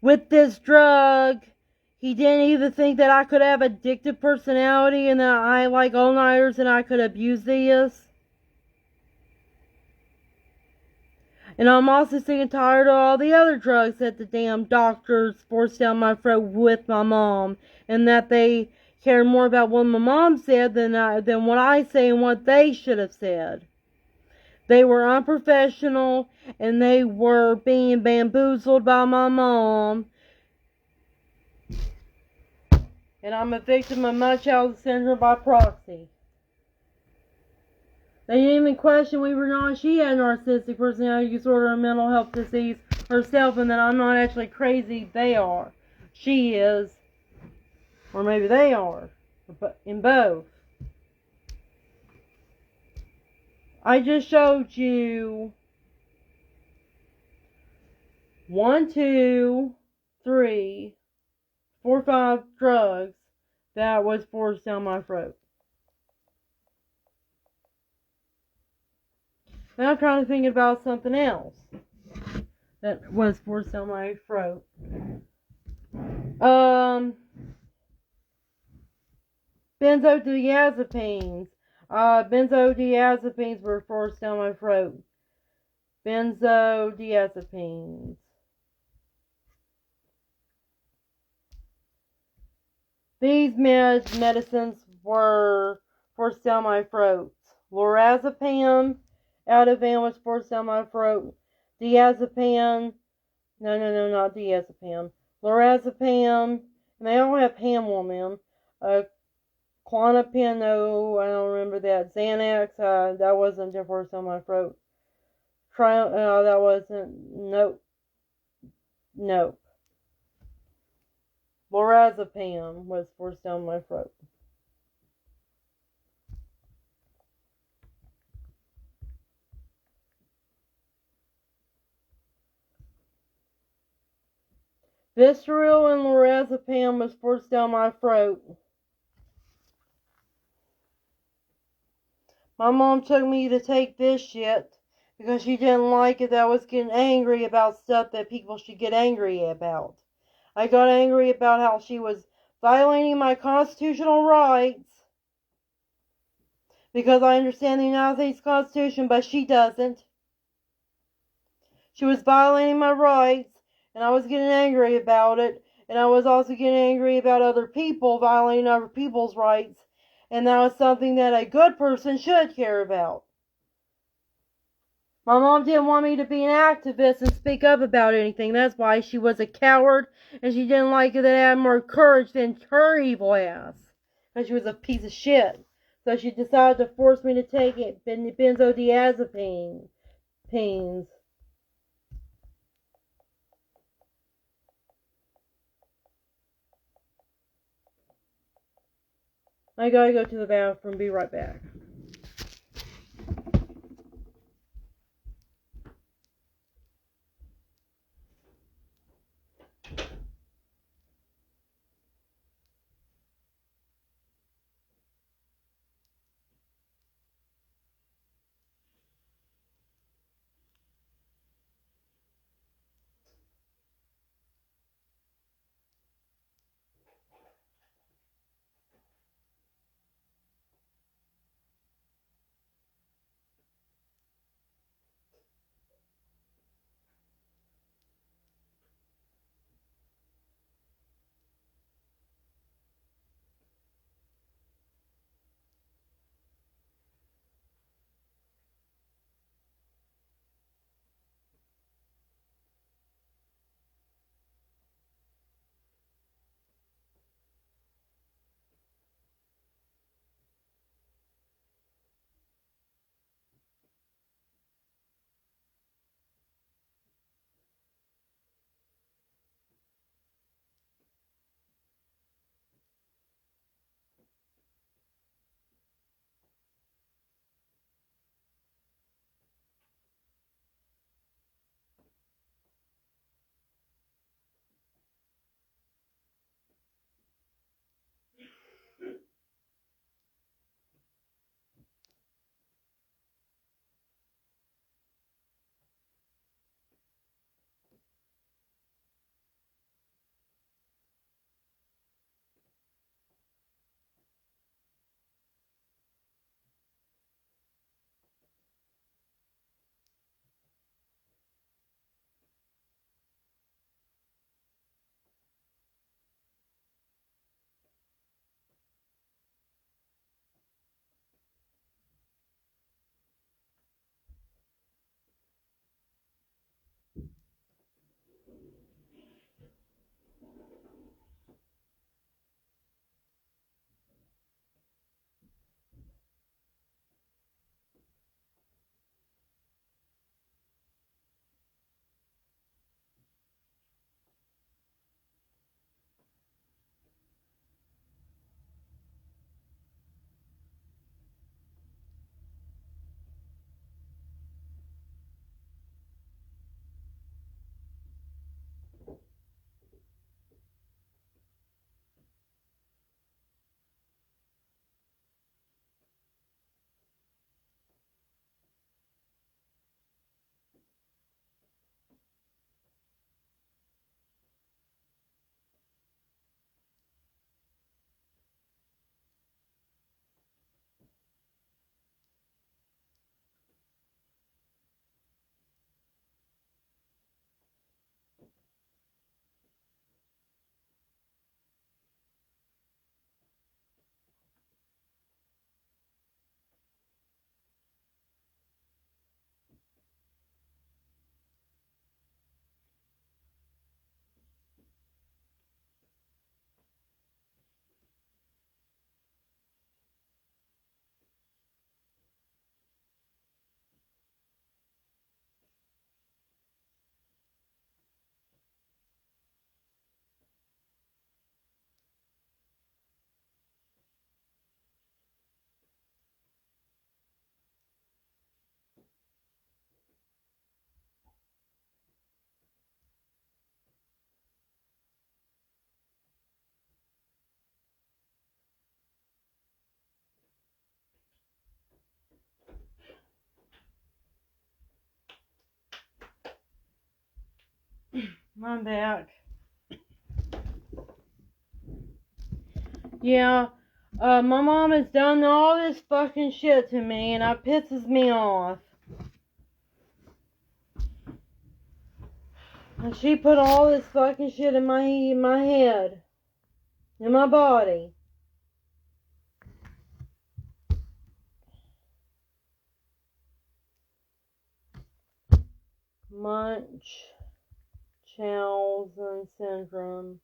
with this drug. He didn't even think that I could have addictive personality and that I like all-nighters and I could abuse this. And I'm also sick and tired of all the other drugs that the damn doctors forced down my throat with my mom, and that they cared more about what my mom said than what I say and what they should have said. They were unprofessional, and they were being bamboozled by my mom. And I'm a victim of Munchausen syndrome by proxy. They didn't even question whether or not she had narcissistic personality disorder or mental health disease herself, and that I'm not actually crazy. They are. She is. Or maybe they are. In both. I just showed you 1, 2, 3, 4, 5 drugs that was forced down my throat. Now I'm trying to think about something else that was forced down my throat. Benzodiazepines. Benzodiazepines were forced down my throat. Benzodiazepines. These medicines were forced down my throat. Lorazepam, Ativan was forced down my throat. Diazepam. No, not diazepam. Lorazepam. And they all have Pam on them. Klonopin, no, I don't remember that. Xanax, that wasn't forced down my throat. That wasn't, nope. Lorazepam was forced down my throat. Visceral and lorazepam was forced down my throat. My mom took me to take this shit because she didn't like it that I was getting angry about stuff that people should get angry about. I got angry about how she was violating my constitutional rights because I understand the United States Constitution, but she doesn't. She was violating my rights, and I was getting angry about it, and I was also getting angry about other people violating other people's rights, and that was something that a good person should care about. My mom didn't want me to be an activist and speak up about anything. That's why she was a coward, and she didn't like it that I had more courage than her evil ass. Because she was a piece of shit. So she decided to force me to take it, benzodiazepines. I gotta go to the bathroom. Be right back. I'm back. Yeah, my mom has done all this fucking shit to me, and it pisses me off. And she put all this fucking shit in my head, in my body. Munchausen syndrome.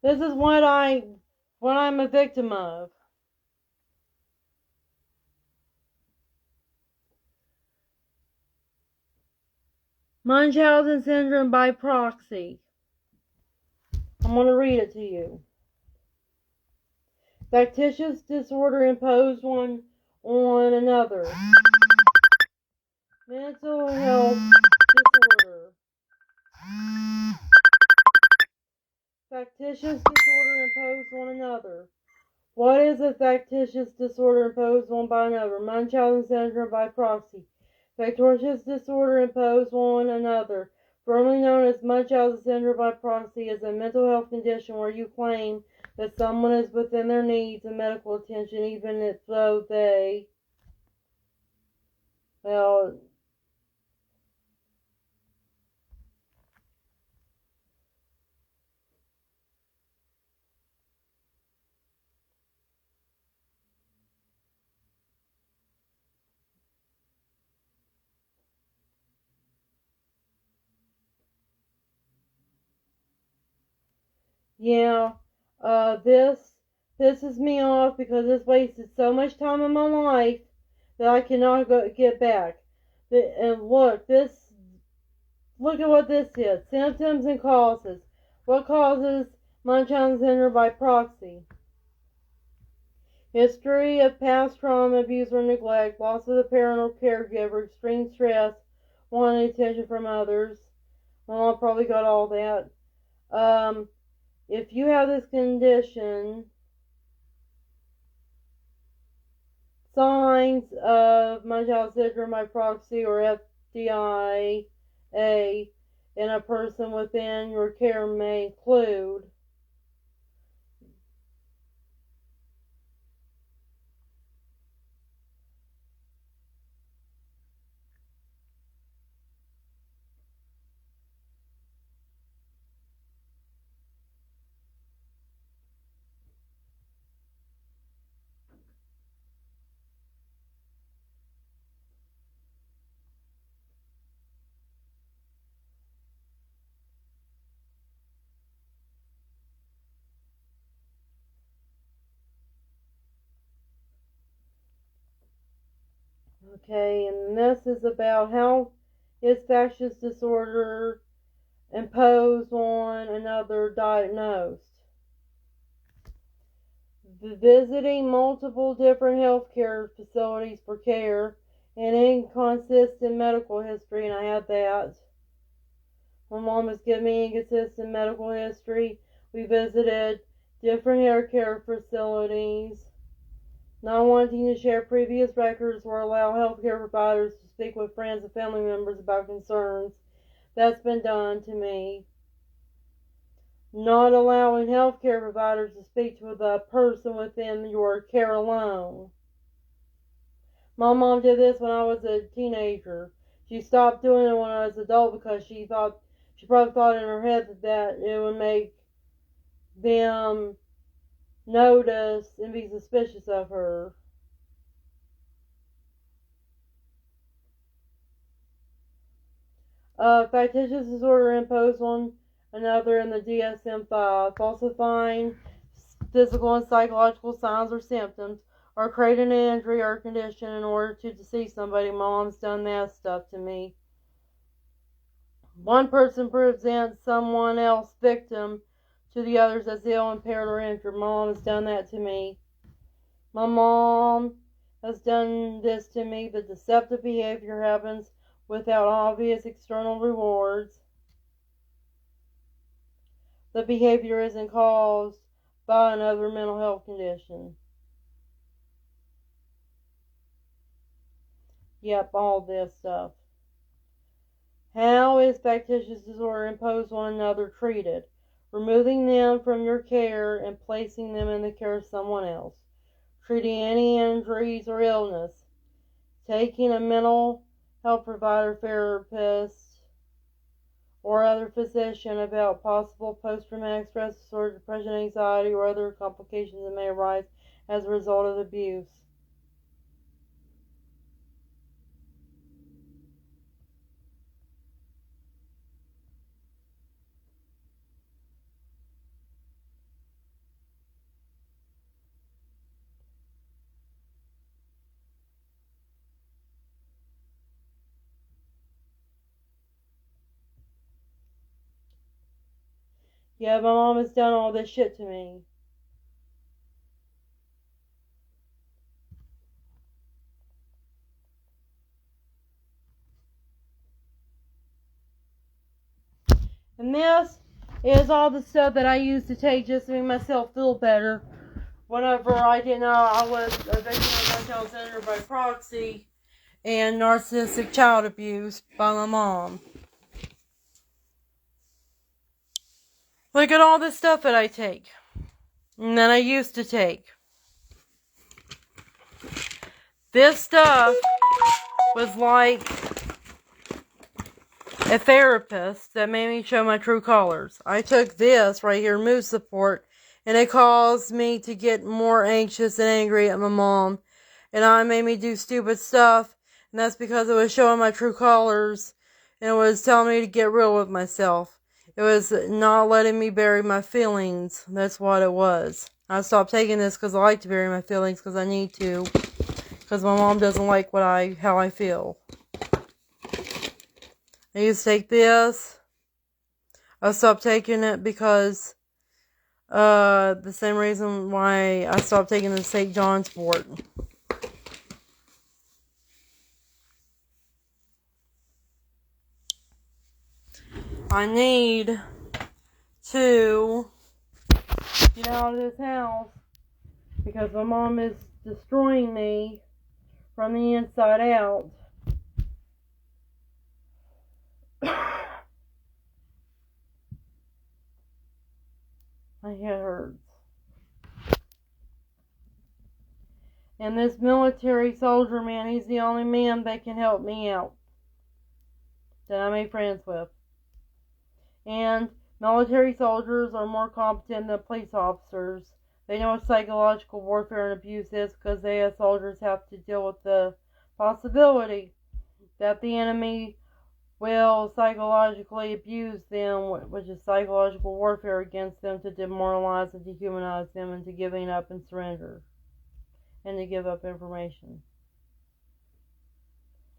This is what I'm a victim of. Munchausen syndrome by proxy. I'm going to read it to you. Factitious disorder imposed one on another. Mental health disorder. Factitious disorder imposed on another. What is a factitious disorder imposed one by another? Munchausen syndrome by proxy. Factitious disorder imposed on another, formerly known as Munchausen syndrome by proxy, is a mental health condition where you claim that someone is within their needs of medical attention, even if though they, well, yeah, this pisses me off because it's wasted so much time in my life that I cannot get back. And look at what this is. Symptoms and causes. What causes Munchausen syndrome by proxy? History of past trauma, abuse, or neglect, loss of the parental caregiver, extreme stress, wanting attention from others. My mom probably got all that. If you have this condition, signs of Munchausen syndrome by proxy or FDIA in a person within your care may include okay, and this is about how is factitious disorder imposed on another diagnosed. Visiting multiple different healthcare facilities for care and inconsistent medical history, and I have that. My mom was giving me inconsistent medical history. We visited different healthcare facilities. Not wanting to share previous records or allow healthcare providers to speak with friends and family members about concerns. That's been done to me. Not allowing healthcare providers to speak to the person within your care alone. My mom did this when I was a teenager. She stopped doing it when I was an adult because she probably thought in her head that it would make them notice and be suspicious of her. Factitious disorder imposed on another in the DSM-5, falsifying physical and psychological signs or symptoms, or creating an injury or condition in order to deceive somebody. My mom's done that stuff to me. One person presents someone else victim to the others as ill, impaired, or injured. My mom has done that to me. My mom has done this to me. The deceptive behavior happens without obvious external rewards. The behavior isn't caused by another mental health condition. Yep, all this stuff. How is factitious disorder imposed on another treated? Removing them from your care and placing them in the care of someone else. Treating any injuries or illness. Taking a mental health provider, therapist, or other physician about possible post-traumatic stress disorder, depression, anxiety, or other complications that may arise as a result of abuse. Yeah, my mom has done all this shit to me. And this is all the stuff that I used to take just to make myself feel better. Whenever I didn't know I was a victim of mental syndrome by proxy and narcissistic child abuse by my mom. Look at all this stuff that I take. And that I used to take. This stuff was like a therapist that made me show my true colors. I took this right here, mood support, and it caused me to get more anxious and angry at my mom. And it made me do stupid stuff. And that's because it was showing my true colors. And it was telling me to get real with myself. It was not letting me bury my feelings. That's what it was. I stopped taking this because I like to bury my feelings because I need to. Because my mom doesn't like how I feel. I used to take this. I stopped taking it because the same reason why I stopped taking the St. John's wort. I need to get out of this house because my mom is destroying me from the inside out. My head hurts. And this military soldier man, he's the only man that can help me out. That I made friends with. And military soldiers are more competent than police officers. They know what psychological warfare and abuse is because they as soldiers have to deal with the possibility that the enemy will psychologically abuse them, which is psychological warfare against them, to demoralize and dehumanize them into giving up and surrender. And to give up information.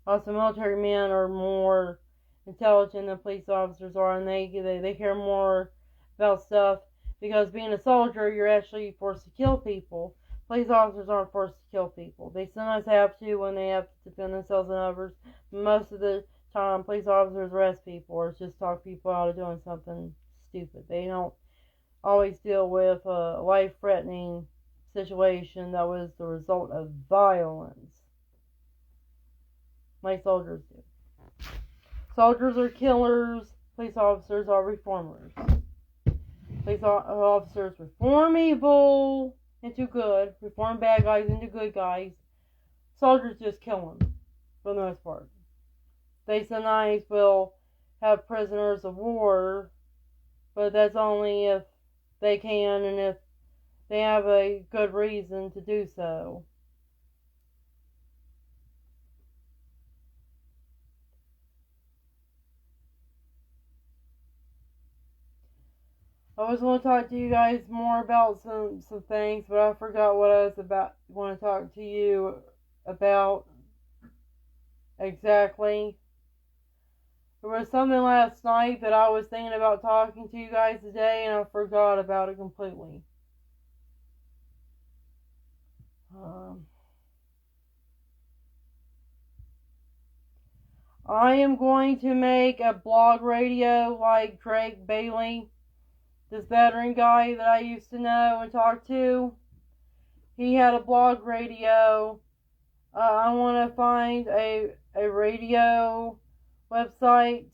Also, military men are more intelligent than police officers are, and they care more about stuff, because being a soldier, you're actually forced to kill people. Police officers aren't forced to kill people. They sometimes have to when they have to defend themselves and others. Most of the time, police officers arrest people or just talk people out of doing something stupid. They don't always deal with a life-threatening situation that was the result of violence like soldiers do. Soldiers are killers. Police officers are reformers. Police officers reform evil into good. Reform bad guys into good guys. Soldiers just kill them, for the most part. They sometimes will have prisoners of war, but that's only if they can and if they have a good reason to do so. I was going to talk to you guys more about some things, but I forgot what I was going to talk to you about exactly. There was something last night that I was thinking about talking to you guys today, and I forgot about it completely. I am going to make a blog radio like Drake Bailey, this veteran guy that I used to know and talk to. He had a blog radio. I want to find a radio website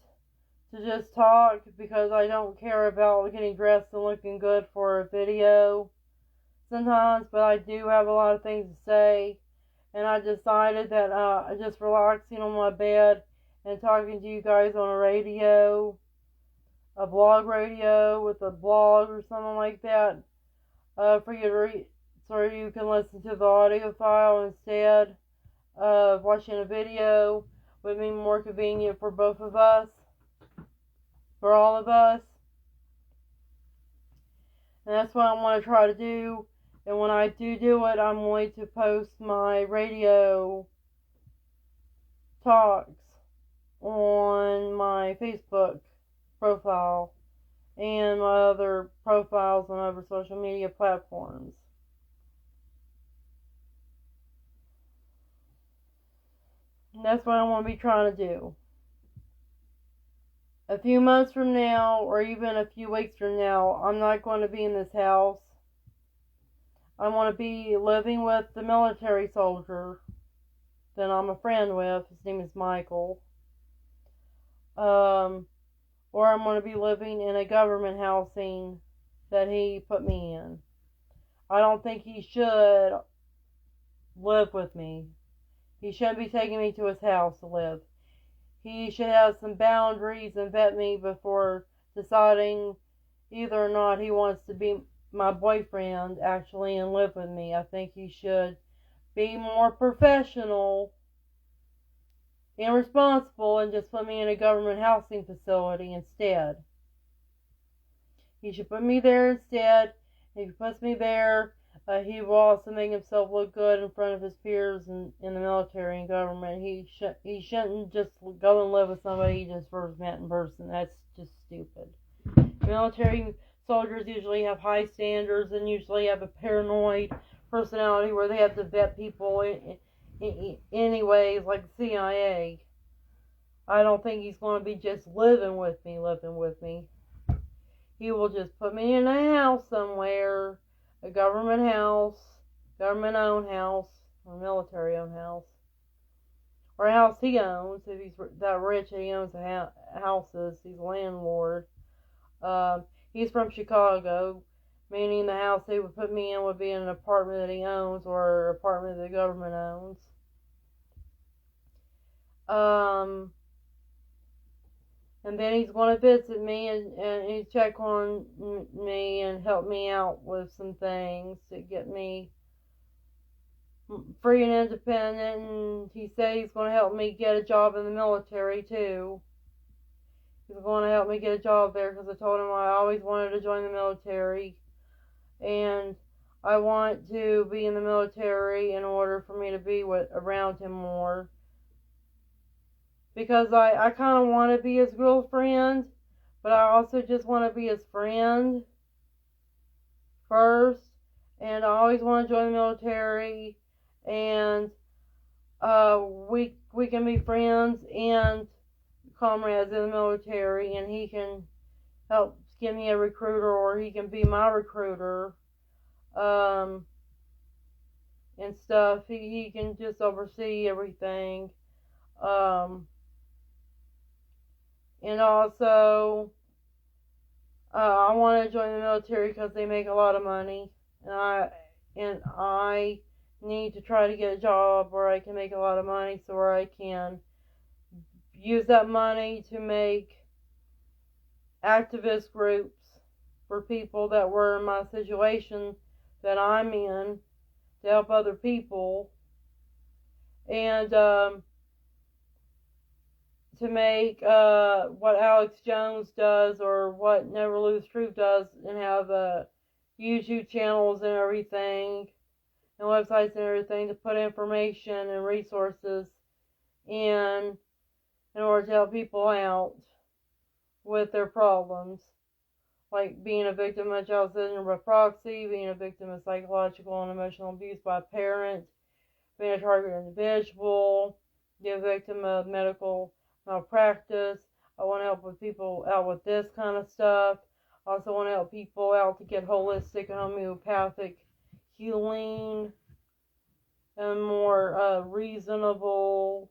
to just talk, because I don't care about getting dressed and looking good for a video sometimes, but I do have a lot of things to say, and I decided that just relaxing on my bed and talking to you guys on a radio, a blog radio with a blog or something like that, for you to read, so you can listen to the audio file instead of watching a video, would be more convenient for both of us, for all of us. And that's what I want to try to do. And when I do it, I'm going to post my radio talks on my Facebook profile and my other profiles on other social media platforms. And that's what I want to be trying to do. A few months from now, or even a few weeks from now, I'm not going to be in this house. I want to be living with the military soldier that I'm a friend with. His name is Michael. Or I'm going to be living in a government housing that he put me in. I don't think he should live with me. He shouldn't be taking me to his house to live. He should have some boundaries and vet me before deciding either or not he wants to be my boyfriend actually and live with me. I think he should be more professional and responsible and just put me in a government housing facility instead. He should put me there instead. If he puts me there, he will also make himself look good in front of his peers in the military and government. He shouldn't just go and live with somebody he just first met in person. That's just stupid. Military soldiers usually have high standards and usually have a paranoid personality where they have to vet people anyways, like the CIA. I don't think he's going to be just living with me. He will just put me in a house somewhere, a government house, government-owned house, or military-owned house, or a house he owns, if he's that rich and he owns houses. He's a landlord. He's from Chicago, meaning the house he would put me in would be an apartment that he owns or an apartment that the government owns. And then he's going to visit me and check on me and help me out with some things to get me free and independent. And he said he's going to help me get a job in the military too. He's going to help me get a job there because I told him I always wanted to join the military. And I want to be in the military in order for me to be around him more. Because I kind of want to be his girlfriend, but I also just want to be his friend first. And I always want to join the military, and we can be friends and comrades in the military, and he can help give me a recruiter, or he can be my recruiter, and stuff. He can just oversee everything. And also, I want to join the military because they make a lot of money, and I need to try to get a job where I can make a lot of money, so where I can use that money to make activist groups for people that were in my situation that I'm in, to help other people, and to make what Alex Jones does, or what Never Lose Truth does, and have YouTube channels and everything, and websites and everything, to put information and resources in order to help people out with their problems, like being a victim of child syndrome by proxy, being a victim of psychological and emotional abuse by a parent, being a targeted individual, being a victim of medical malpractice. I want to help with people out with this kind of stuff. I also want to help people out to get holistic and homeopathic healing and more reasonable,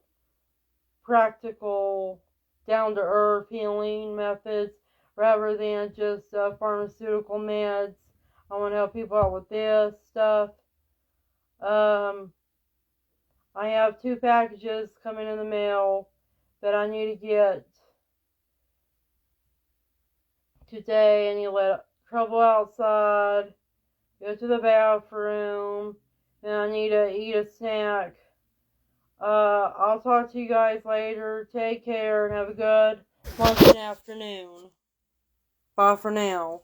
practical, down-to-earth healing methods rather than just pharmaceutical meds. I want to help people out with this stuff. I have 2 packages coming in the mail that I need to get today. I need to let trouble outside, go to the bathroom, and I need to eat a snack. I'll talk to you guys later. Take care and have a good lunch and afternoon. Bye for now.